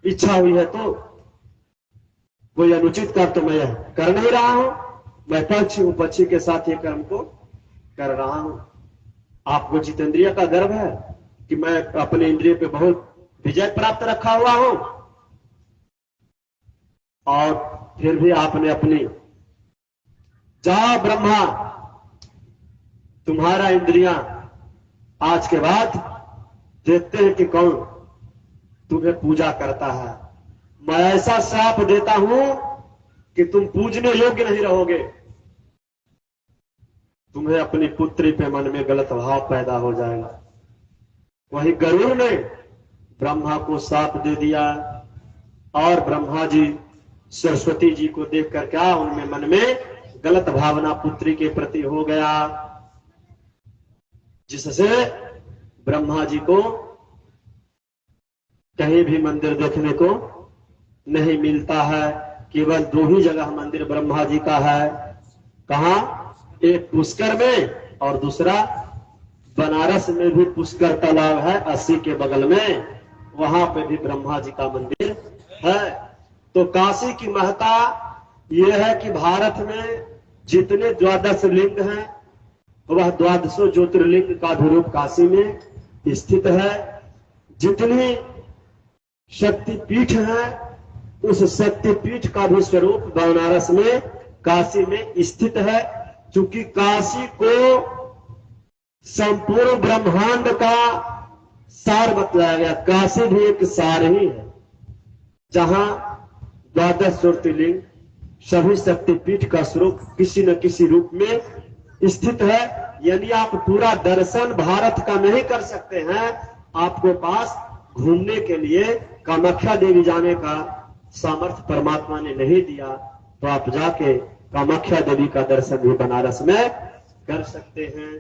इच्छा हुई है तो कोई अनुचित कर्म तो मैं कर नहीं रहा हूं। मैं पक्षी हूं, पक्षी के साथ ये कर्म को कर रहा हूं। आपको जितेंद्रिय का गर्व है कि मैं अपने इंद्रिय पे बहुत विजय प्राप्त रखा हुआ हूं और फिर भी आपने अपनी जा ब्रह्मा तुम्हारा इंद्रियां आज के बाद देखते हैं कि कौन तुम्हें पूजा करता है। मैं ऐसा श्राप देता हूं कि तुम पूजने योग्य नहीं रहोगे। तुम्हें अपनी पुत्री पे मन में गलत भाव पैदा हो जाएगा। वही गरुड़ ने ब्रह्मा को श्राप दे दिया और ब्रह्मा जी सरस्वती जी को देखकर क्या उनमें मन में गलत भावना पुत्री के प्रति हो गया, जिससे ब्रह्मा जी को कहीं भी मंदिर देखने को नहीं मिलता है। केवल दो ही जगह मंदिर ब्रह्मा जी का है। कहां? एक पुष्कर में और दूसरा बनारस में भी पुष्कर तालाब है 80 के बगल में, वहां पे भी ब्रह्मा जी का मंदिर है। तो काशी की महत्ता यह है कि भारत में जितने 12 लिंग हैं वह 12 ज्योतिर्लिंग का भी रूप काशी में स्थित है। जितनी शक्तिपीठ है उस शक्तिपीठ का भी स्वरूप बनारस में काशी में स्थित है। चूंकि काशी को संपूर्ण ब्रह्मांड का सार बतलाया गया, काशी भी एक सार ही है जहां 12 ज्योतिर्लिंग सभी शक्तिपीठ का स्वरूप किसी न किसी रूप में स्थित है। यदि आप पूरा दर्शन भारत का नहीं कर सकते हैं, आपको पास घूमने के लिए कामाख्या देवी जाने का सामर्थ्य परमात्मा ने नहीं दिया, तो आप जाके कामाख्या देवी का दर्शन भी बनारस में कर सकते हैं।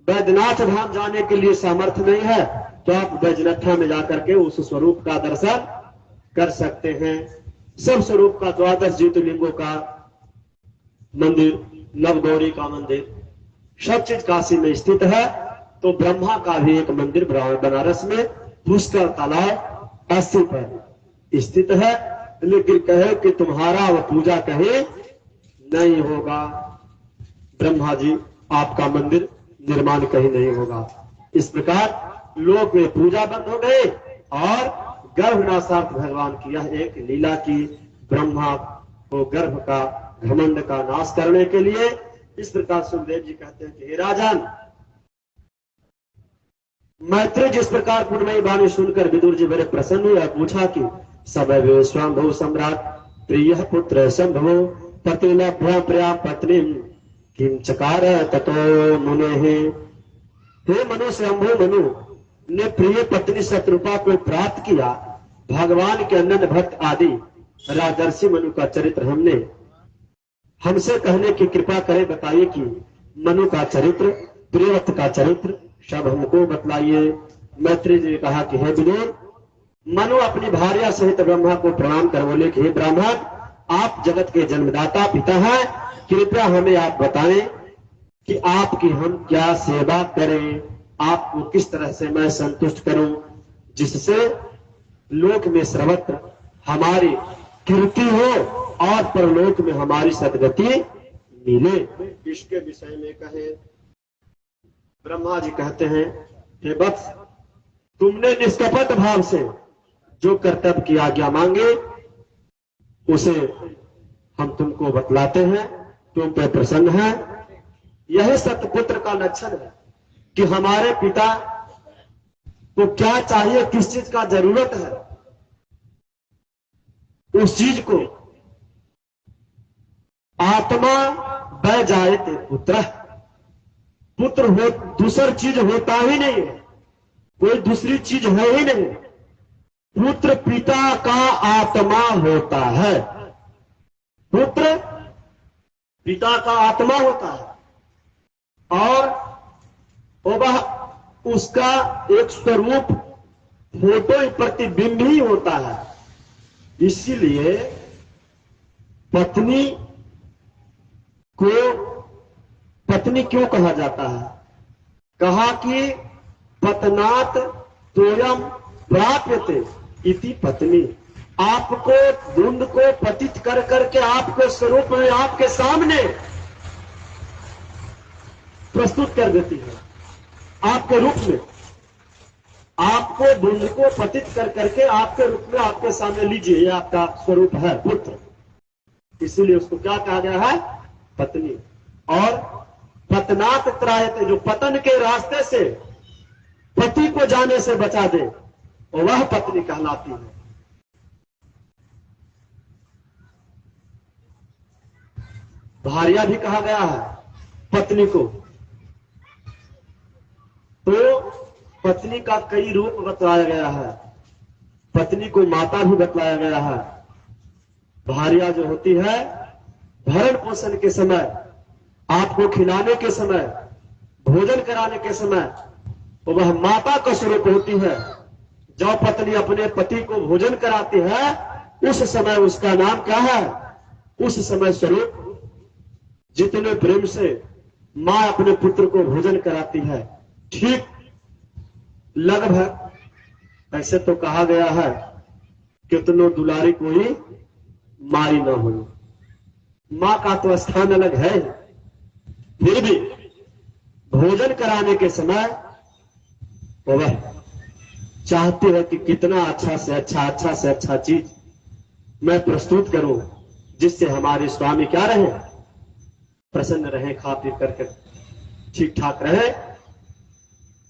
बैद्यनाथ धाम जाने के लिए सामर्थ्य नहीं है तो आप बैजनाथा में जाकर के उस स्वरूप का दर्शन कर सकते हैं। सब स्वरूप का 12 ज्योतिर्लिंगों का मंदिर, नवगौरी का मंदिर, सब चीज काशी में स्थित है। तो ब्रह्मा का भी एक मंदिर बनारस में पुष्कर तालाब 80 पर स्थित है। लेकिन कहे कि तुम्हारा वह पूजा कहे नहीं होगा, ब्रह्मा जी आपका मंदिर निर्माण कहीं नहीं होगा। इस प्रकार लोक में पूजा बंद हो गई और गर्भनाशार्थ भगवान की यह एक लीला की ब्रह्मा को गर्भ का घमंड का नाश करने के लिए। इस प्रकार सुखदेव जी कहते हैं कि हे राजन, मैत्री जिस प्रकार पूर्णमयी वाणी सुनकर विदुर जी बड़े प्रसन्न हुए, पूछा कि सवैव स्वयंभू सम्राट प्रिय पुत्र संभवो पतिलभ्य प्रिया पत्नी किम चकार ततो मुने। हे मनु, स्वयंभू मनु ने प्रिय पत्नी शत्रुपा को प्राप्त किया। भगवान के अनन्य भक्त आदि राजर्षि मनु का चरित्र हमसे कहने की कृपा करें, बताइए कि मनु का चरित्र, प्रियव्रत का चरित्र सब हमको बतलाइए। मैत्री जी ने कहा कि हे विदुर, मनु अपनी भार्या सहित ब्रह्मा को प्रणाम कर बोले कि हे ब्राह्मण, आप जगत के जन्मदाता पिता हैं, कृपया हमें आप बताएं कि आपकी हम क्या सेवा करें, आपको किस तरह से मैं संतुष्ट करूं जिससे लोक में सर्वत्र हमारी कीर्ति हो और परलोक में हमारी सदगति मिले। इसके विषय में कहे ब्रह्मा जी कहते हैं, हे वत्स, तुमने निष्कपट भाव से जो कर्तव्य की आज्ञा मांगे उसे हम तुमको बतलाते हैं, तुम पे प्रसन्न है। यही सतपुत्र का लक्षण है कि हमारे पिता को क्या चाहिए, किस चीज का जरूरत है, उस चीज को आत्मा बह जाए ते पुत्र, पुत्र हो दूसरी चीज होता ही नहीं है, कोई दूसरी चीज है ही नहीं। पुत्र पिता का आत्मा होता है, पुत्र पिता का आत्मा होता है और वह उसका एक स्वरूप फोटो प्रतिबिंब ही होता है। इसीलिए पत्नी को पत्नी क्यों कहा जाता है? कहा कि पतनात तोयम प्राप्यते इति पत्नी, आपको धुंध को पतित कर करके आपके स्वरूप में आपके सामने प्रस्तुत कर देती है, आपके रूप में आपको धुंध को पतित कर करके आपके रूप में आपके सामने लीजिए, ये आपका स्वरूप है पुत्र। इसीलिए उसको क्या कहा गया है? पत्नी। और पतनात त्रायते, जो पतन के रास्ते से पति को जाने से बचा दे वह पत्नी कहलाती है। भार्या भी कहा गया है पत्नी को। तो पत्नी का कई रूप बतलाया गया है, पत्नी को माता भी बतलाया गया है। भार्या जो होती है भरण पोषण के समय, आपको खिलाने के समय, भोजन कराने के समय, तो वह माता का स्वरूप होती है। जब पत्नी अपने पति को भोजन कराती है उस समय उसका नाम क्या है? उस समय स्वरूप जितने प्रेम से मां अपने पुत्र को भोजन कराती है, ठीक लगभग ऐसे तो कहा गया है कितनो दुलारी कोई मारी ना हो। मां का तो स्थान अलग है, फिर भी भोजन कराने के समय वह चाहते हैं कि कितना अच्छा से अच्छा चीज मैं प्रस्तुत करूं जिससे हमारे स्वामी क्या रहे, प्रसन्न रहे, खा पी करके ठीक ठाक रहे।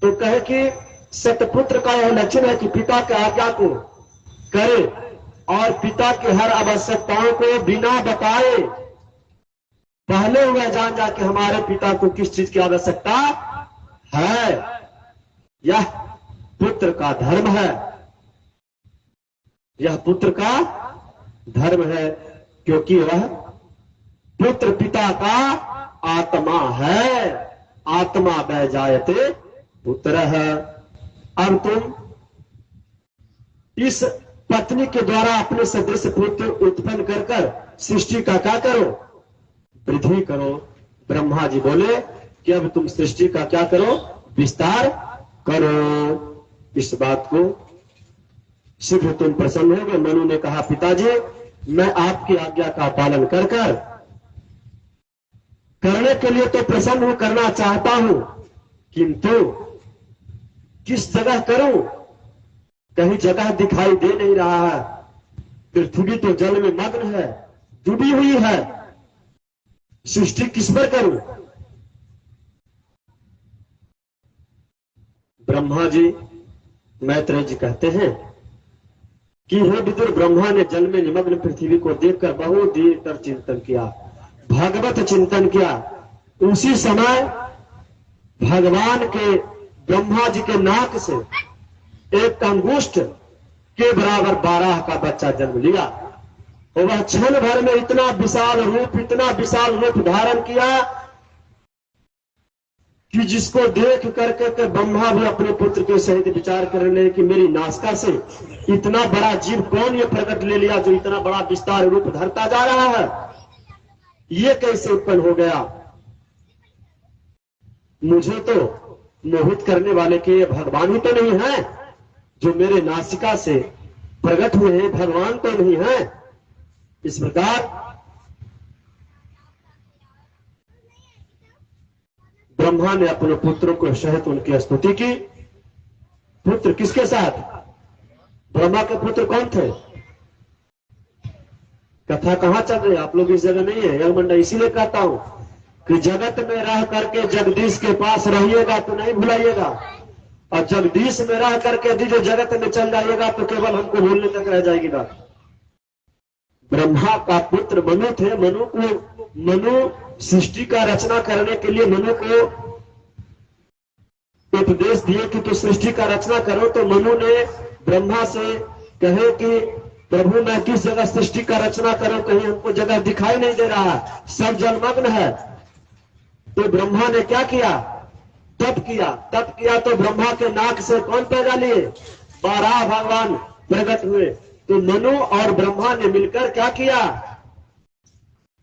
तो कहे कि सतपुत्र का यह लक्षण है कि पिता के आज्ञा को करे और पिता की हर आवश्यकताओं को बिना बताए पहले वह जान जा कि हमारे पिता को किस चीज की आवश्यकता है। यह पुत्र का धर्म है, यह पुत्र का धर्म है, क्योंकि वह पुत्र पिता का आत्मा है। आत्मा बह जायते पुत्र है। अब तुम इस पत्नी के द्वारा अपने सदृश पुत्र उत्पन्न कर कर सृष्टि का क्या करो? वृद्धि करो। ब्रह्मा जी बोले कि अब तुम सृष्टि का क्या करो? विस्तार करो। इस बात को शीघ्र तुम प्रसन्न होगे। मनु ने कहा, पिताजी मैं आपकी आज्ञा का पालन कर कर करने के लिए तो प्रसन्न हूं, करना चाहता हूं, किंतु किस जगह करूं? कहीं जगह दिखाई दे नहीं रहा है। पृथ्वी तो जल में मग्न है, डूबी हुई है, सृष्टि किस पर करूं? ब्रह्मा जी मैत्रेय जी कहते हैं कि हे विदुर, ब्रह्मा ने जल में निमग्न पृथ्वी को देखकर बहुत देर तक चिंतन किया, भागवत चिंतन किया। उसी समय भगवान के ब्रह्मा जी के नाक से एक अंगुष्ठ के बराबर 12 का बच्चा जन्म लिया। और वह क्षण भर में इतना विशाल रूप धारण किया कि जिसको देख करके के ब्रह्मा भी अपने पुत्र के सहित विचार कर ले कि मेरी नासिका से इतना बड़ा जीव कौन ये प्रकट ले लिया जो इतना बड़ा विस्तार रूप धरता जा रहा है, ये कैसे उत्पन्न हो गया। मुझे तो मोहित करने वाले के ये भगवान ही तो नहीं है जो मेरे नासिका से प्रकट हुए हैं, भगवान तो नहीं है। इस प्रकार ब्रह्मा ने अपने पुत्रों को सहित उनकी स्तुति की। पुत्र किसके साथ? ब्रह्मा के पुत्र कौन थे? कथा कहां चल रही है? आप लोग इस जगह नहीं है यह मंडल। इसीलिए कहता हूं कि जगत में रह करके जगदीश के पास रहिएगा तो नहीं भुलाइएगा, और जगदीश में रह करके जो जगत में चल जाइएगा तो केवल हमको भूलने तक रह जाएगी बात। ब्रह्मा का पुत्र मनु थे। मनु सृष्टि का रचना करने के लिए मनु को उपदेश दिए कि तू सृष्टि का रचना करो। तो मनु ने ब्रह्मा से कहे कि प्रभु मैं किस जगह सृष्टि का रचना करूं, कहीं हमको जगह दिखाई नहीं दे रहा है, सब जलमग्न है। तो ब्रह्मा ने क्या किया? तप किया तो ब्रह्मा के नाक से कौन पैदा लिए? 12 भगवान प्रकट हुए। तो मनु और ब्रह्मा ने मिलकर क्या किया?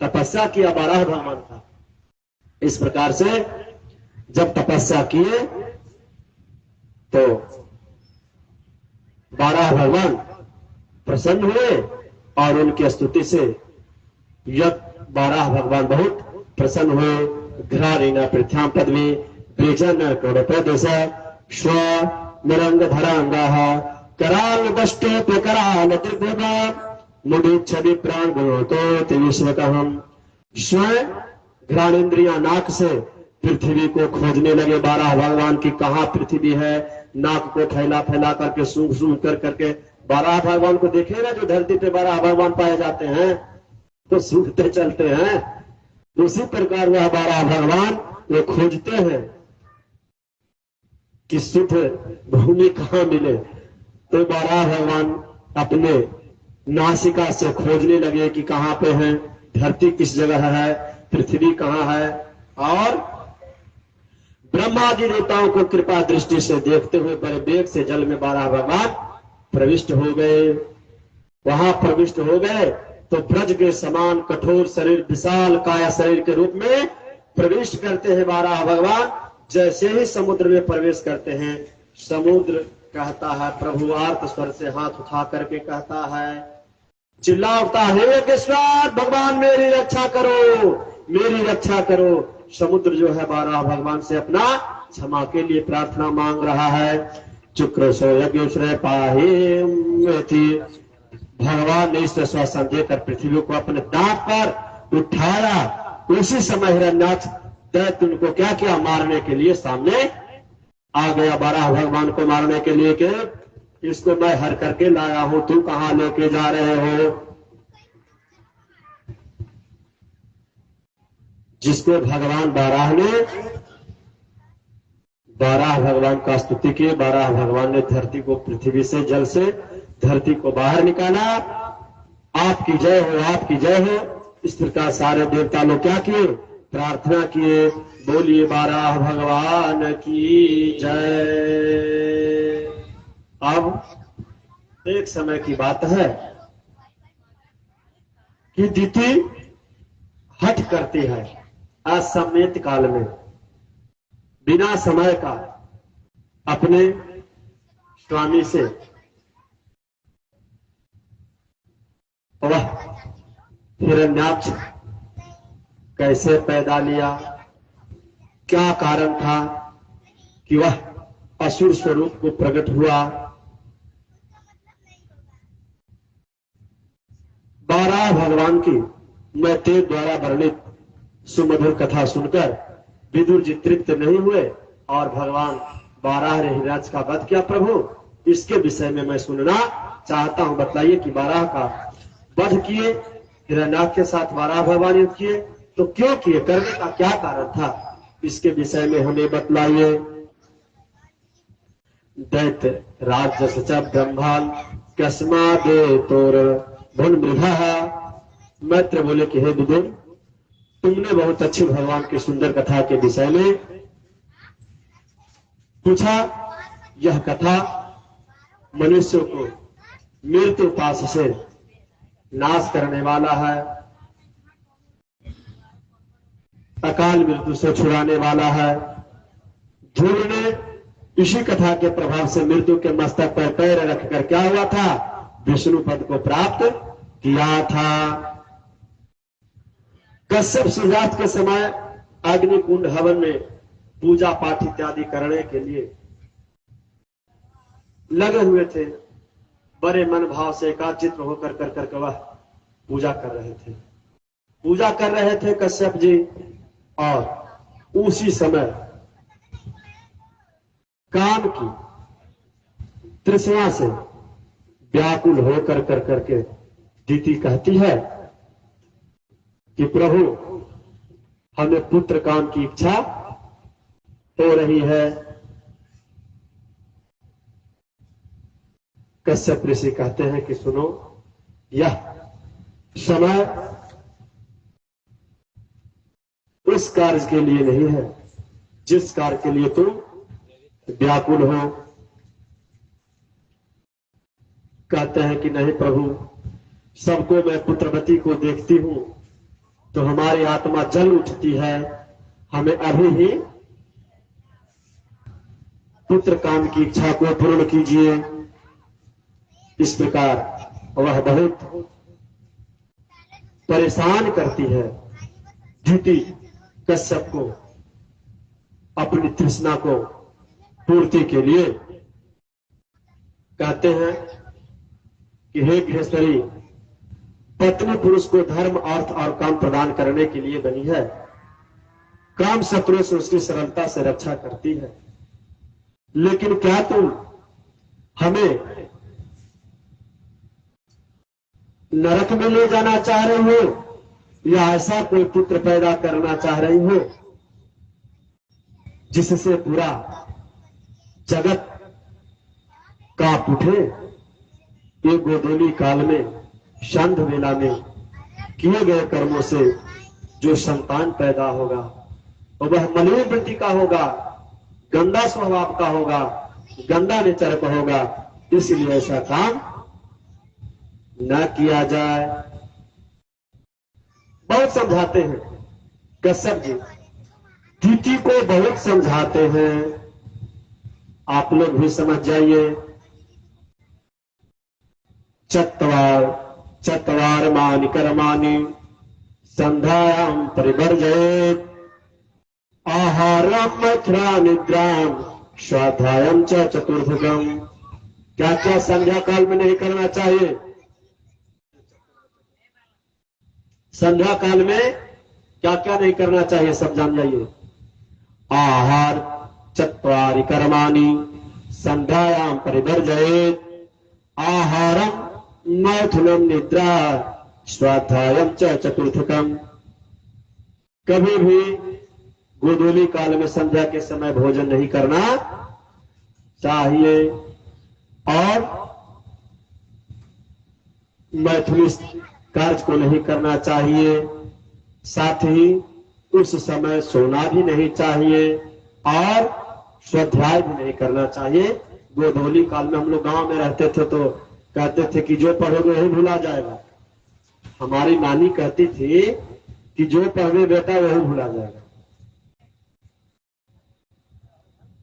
तपस्या किया 12 भगवान का। इस प्रकार से जब तपस्या किए तो 12 भगवान प्रसन्न हुए और उनकी स्तुति से 12 भगवान बहुत प्रसन्न हुए। घ्राणीना पृथ्यां पद्मी ब्रिजन कौड़प्रदेश स्व निरंग धरांगाः कराल दष्टोप्य कराल त्रिभुगा मुडिच्छदि प्राण गुणोतो विश्वकहम। स्वयं घ्राणेन्द्रिया नाक से पृथ्वी को खोजने लगे 12 भगवान की कहां पृथ्वी है। नाक को फैला फैला करके सूंघ सूंघ कर करके 12 भगवान को देखेगा। जो धरती पे 12 भगवान पाए जाते हैं तो सूंघते चलते हैं। उसी प्रकार वह 12 भगवान वो खोजते हैं कि शुद्ध भूमि कहां मिले। तो 12 भगवान अपने नासिका से खोजने लगे कि कहां पे है, धरती किस जगह है, पृथ्वी कहां है। और ब्रह्मादि देवताओं को कृपा दृष्टि से देखते हुए बड़े वेग से जल में 12 भगवान प्रविष्ट हो गए। वहां प्रविष्ट हो गए तो ब्रज के समान कठोर शरीर, विशाल काया शरीर के रूप में प्रविष्ट करते हैं 12 भगवान। जैसे ही समुद्र में प्रवेश करते हैं, समुद्र कहता है, प्रभु आर्त स्वर से हाथ उठा करके कहता है, चिल्ला उठता है, हे योगेश्वर भगवान मेरी रक्षा करो, मेरी रक्षा करो। समुद्र जो है 12 भगवान से अपना क्षमा के लिए प्रार्थना मांग रहा है। चुक्र सो यज्ञ पाही। भगवान ने इस श्वासन देकर पृथ्वी को अपने दांत पर उठाया। उसी समय हिरण्याक्ष दैत्य उनको क्या किया? मारने के लिए सामने आ गया। 12 भगवान को मारने के लिए के इसको मैं हर करके लाया हूं, तू कहां लेके जा रहे हो? जिसको भगवान 12 ने 12 भगवान का स्तुति की। 12 भगवान ने धरती को, पृथ्वी से, जल से धरती को बाहर निकाला। आपकी जय हो, आपकी जय हो। इस प्रकार सारे देवता लोग क्या किए? प्रार्थना किए, बोलिए 12 भगवान की जय। अब एक समय की बात है कि दिति हठ करती है असमयत काल में, बिना समय का अपने स्वामी से। वह हिरण्याक्ष कैसे पैदा लिया, क्या कारण था कि वह असुर स्वरूप को प्रकट हुआ। 12 भगवान की मैत्रेय द्वारा वर्णित सुमधुर कथा सुनकर विदुर जी तृप्त नहीं हुए और भगवान 12 ने हिरण्याक्ष का वध किया। प्रभु इसके विषय में मैं सुनना चाहता हूं, बताइए कि 12 का वध किए, हिरण्याक्ष के साथ 12 भगवान युद्ध किए, तो क्यों किए, करने का क्या कारण था, इसके विषय में हमें बतलाइए। दैत्य राज्य सच ब्रह्माल कस्मा दे तोर भुन मृधा। मैत्र बोले कि हे विदुर, तुमने बहुत अच्छी भगवान की सुंदर कथा के विषय में पूछा, यह कथा मनुष्यों को मृत्यु पाश से नाश करने वाला है, अकाल मृत्यु से छुड़ाने वाला है। ध्रुव ने इसी कथा के प्रभाव से मृत्यु के मस्तक पर पैर रखकर क्या हुआ था, विष्णु पद को प्राप्त किया था। कश्यप सूर्यास्त के समय अग्निकुंड हवन में पूजा पाठ इत्यादि करने के लिए लगे हुए थे। बड़े मन भाव से एकाचित्त होकर कर वह पूजा कर रहे थे कश्यप जी। और उसी समय काम की तृष्णा से व्याकुल होकर करके दीति कहती है कि प्रभु, हमें पुत्र काम की इच्छा हो रही है। कश्यप ऋषि कहते हैं कि सुनो, यह समय उस कार्य के लिए नहीं है जिस कार्य के लिए तुम व्याकुल हो। कहते हैं कि नहीं प्रभु, सबको मैं पुत्रवती को देखती हूं तो हमारी आत्मा जल उठती है, हमें अभी ही पुत्र काम की इच्छा को पूर्ण कीजिए। इस प्रकार वह बहुत परेशान करती है दीति कश्यप को अपनी तृष्णा को पूर्ति के लिए। कहते हैं कि हे गृहस्थी, पत्नी पुरुष को धर्म, अर्थ और काम प्रदान करने के लिए बनी है। काम शत्रु से उसकी सरलता से रक्षा करती है, लेकिन क्या तुम हमें नरक में ले जाना चाह रही हो या ऐसा कोई पुत्र पैदा करना चाह रही हो जिससे पूरा जगत कांप उठे? ये गोधूली काल में, संध्या वेला में किए गए कर्मों से जो संतान पैदा होगा वह मलिन वृत्ति का होगा, गंदा स्वभाव का होगा, गंदा नेचर का होगा। इसलिए ऐसा काम न किया जाए। बहुत समझाते हैं कश्यप जी, दीति को बहुत समझाते हैं। आप लोग भी समझ जाइए। चत्वार मानि कर्माणि संध्यायां परिवर्जयेत्, आहारं मैथुना निद्रां स्वाध्यायं च चतुर्भुजम्। क्या क्या संध्या काल में नहीं करना चाहिए? संध्या काल में क्या क्या नहीं करना चाहिए, सब जान जाइए। आहार चत्वारि कर्माणि संध्यायां परिवर्जयेत्, आहारं मैथुनं निद्रा स्वाध्यायं च चतुर्थकम्। कभी भी गोधूली काल में संध्या के समय भोजन नहीं करना चाहिए और मैथुनी कार्य को नहीं करना चाहिए। साथ ही उस समय सोना भी नहीं चाहिए और स्वाध्याय भी नहीं करना चाहिए। गोधूली काल में हम लोग गांव में रहते थे तो कहते थे कि जो पढ़ोगे वही भुला जाएगा। हमारी नानी कहती थी कि जो पढ़े बेटा वही भुला जाएगा।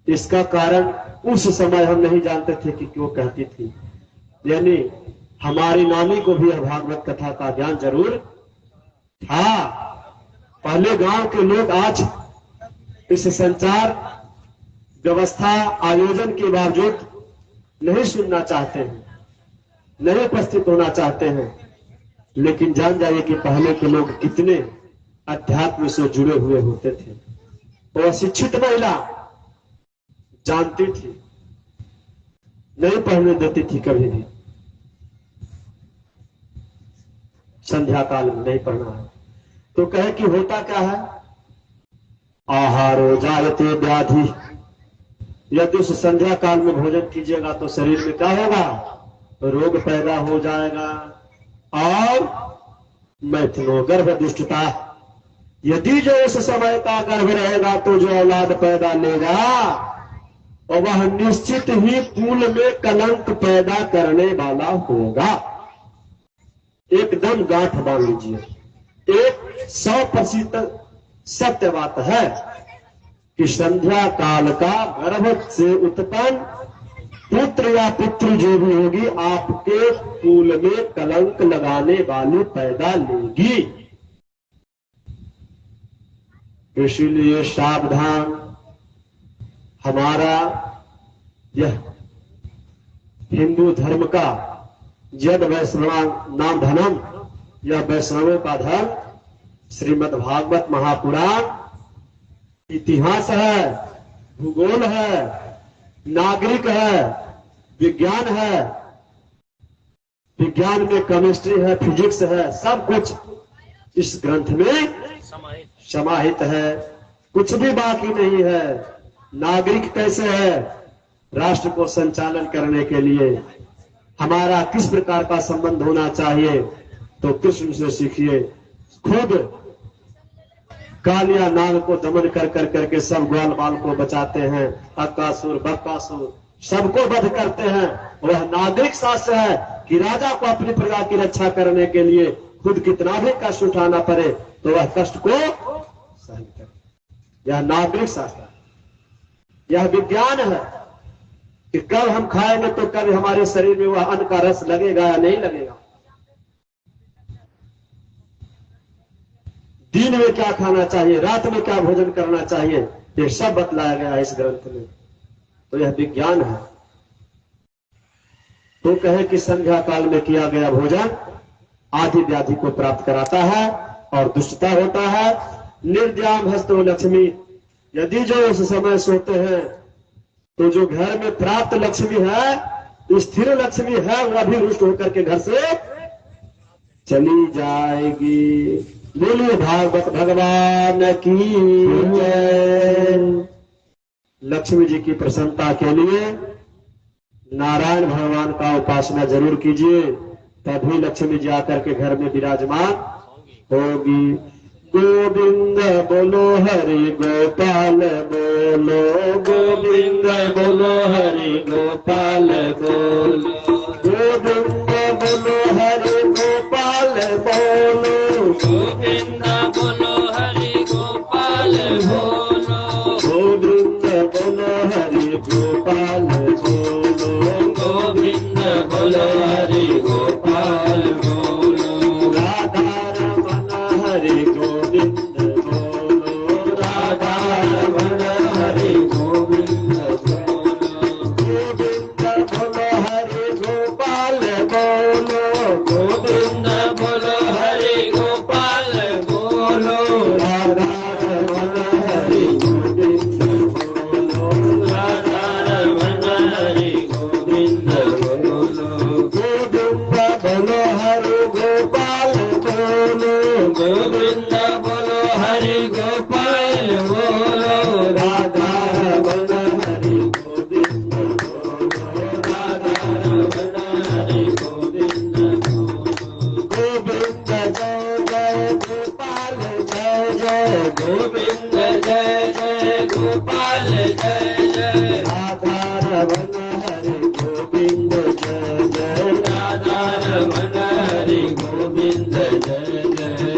इसका कारण उस समय हम नहीं जानते थे कि क्यों कहती थी। यानी हमारी नानी को भी भागवत कथा का ज्ञान जरूर था। पहले गांव के लोग आज इस संचार व्यवस्था आयोजन के बावजूद नहीं सुनना चाहते हैं, नहीं उपस्थित होना चाहते हैं। लेकिन जान जाइए कि पहले के लोग कितने अध्यात्म से जुड़े हुए होते थे। और शिक्षित महिला जानती थी, नहीं पढ़ने देती थी कभी भी। संध्या काल में नहीं पढ़ना है तो कहे कि होता क्या है, आहारो जायते व्याधि। यदि उस संध्या काल में भोजन कीजिएगा तो शरीर में क्या होगा, रोग पैदा हो जाएगा। और मैथुनो गर्भ दुष्टता, यदि जो उस समय का गर्भ रहेगा तो जो औलाद पैदा लेगा और वह निश्चित ही कुल में कलंक पैदा करने वाला होगा। एकदम गांठ बांध लीजिए। एक 100% सत्य बात है कि संध्या काल का गर्भ से उत्पन्न पुत्र या पुत्री जो भी होगी आपके कुल में कलंक लगाने वाली पैदा लेगी। इसीलिए सावधान। हमारा यह हिंदू धर्म का यद वैष्णव नाम धनम, यह वैष्णवों का धर्म श्रीमद् भागवत महापुराण इतिहास है, भूगोल है, नागरिक है, विज्ञान है। विज्ञान में केमिस्ट्री है, फिजिक्स है, सब कुछ इस ग्रंथ में समाहित है। कुछ भी बाकी नहीं है। नागरिक कैसे है, राष्ट्र को संचालन करने के लिए हमारा किस प्रकार का संबंध होना चाहिए, तो कृष्ण से सीखिए। खुद कालिया नाग को दमन कर कर करके सब ग्वाल बाल को बचाते हैं। अक्कासुर बक्कासुर सबको वध करते हैं। वह नागरिक शास्त्र है कि राजा को अपनी प्रजा की रक्षा करने के लिए खुद कितना भी कष्ट उठाना पड़े तो वह कष्ट को सहन करे। यह नागरिक शास्त्र है। यह विज्ञान है कि कब हम खाएंगे तो कब हमारे शरीर में वह अन्न का रस लगेगा या नहीं लगेगा। दिन में क्या खाना चाहिए, रात में क्या भोजन करना चाहिए, ये सब बतलाया गया है इस ग्रंथ में। तो यह विज्ञान है। तो कहे कि संध्या काल में किया गया भोजन आदि व्याधि को प्राप्त कराता है और दुष्टता होता है। निर्द्याम हस्तो लक्ष्मी, यदि जो उस समय सोते हैं तो जो घर में प्राप्त लक्ष्मी है, स्थिर लक्ष्मी है, वह भी रुष्ट होकर के घर से चली जाएगी। बोलिए भागवत भगवान की जय। लक्ष्मी जी की प्रसन्नता के लिए नारायण भगवान का उपासना जरूर कीजिए, तभी लक्ष्मी जी आकर के घर में विराजमान होगी। गोविंद बोलो हरि गोपाल बोलो, गोविंद बोलो हरि गोपाल बोलो, गोविंद बोलो हरि गोपाल बोलो, गोविंद बोलो हरि गोपाल बोलो, गोविंद बोलो हरि गोपाल बोलो, गोविंद बोलो हरि गोपाल बोलो। राधा रमन हरि गोविंद बोलो, राधा रमन हरि गोविंद बोलो, गोविंद बोलो हरि गोपाल बोलो, गोविंद बोलो हरि गोपाल बोलो, राधा रमन हरि गोविंद बोलो, राधा रमन हरि गोविंद बोलो, गोविंद बोलो हरि गोपाल बोलो, गोविंद बोलो हरि गोपाल बोलो, राधा रमन हरि गोविंद बोलो, राधा रमन हरि गोविंद बोलो। गोविंद जय जय गोपाल जय जय, गोविंद जय जय गोपाल जय जय, राधा रमन हरि गोविंद जय जय, राधा रमन हरि गोविंद जय जय।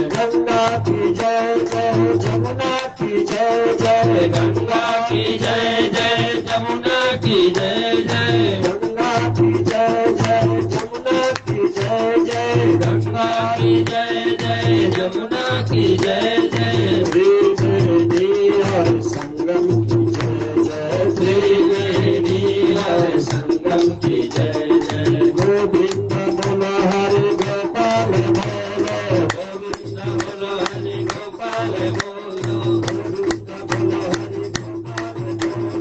गंगा की जय जय, जमुना की जय जय, गंगा की जय जय, जमुना की जय जय, गंगा की जय जय, जमुना की जय जय, गंगा की जय जय, जमुना की जय जय। त्रिवेणी और संगम की जय जय, त्रिवेणी और संगम की जय जय। गोविंद बोलो हरि गोपाल बोलो, गोविंद बोलो हरि गोपाल बोलो, गोविंद बोलो हरि गोपाल बोलो,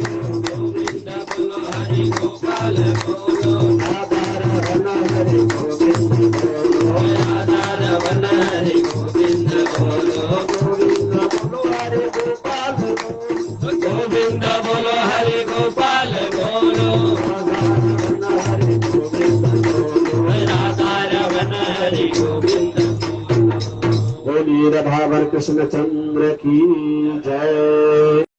गोविंद बोलो हरि गोपाल बोलो, राधा रमन हरि गोविंद बोलो, राधा रमन हरि गोविंद बोलो, गोविंद बोलो हरि गोपाल बोलो, गोविंद बोलो हरि गोपाल बोलो, राधा रमन हरि गोविंद बोलो, राधा रमन हरि गोविंद बोलो। बोलिए राधा कृष्ण चंद्र की जय।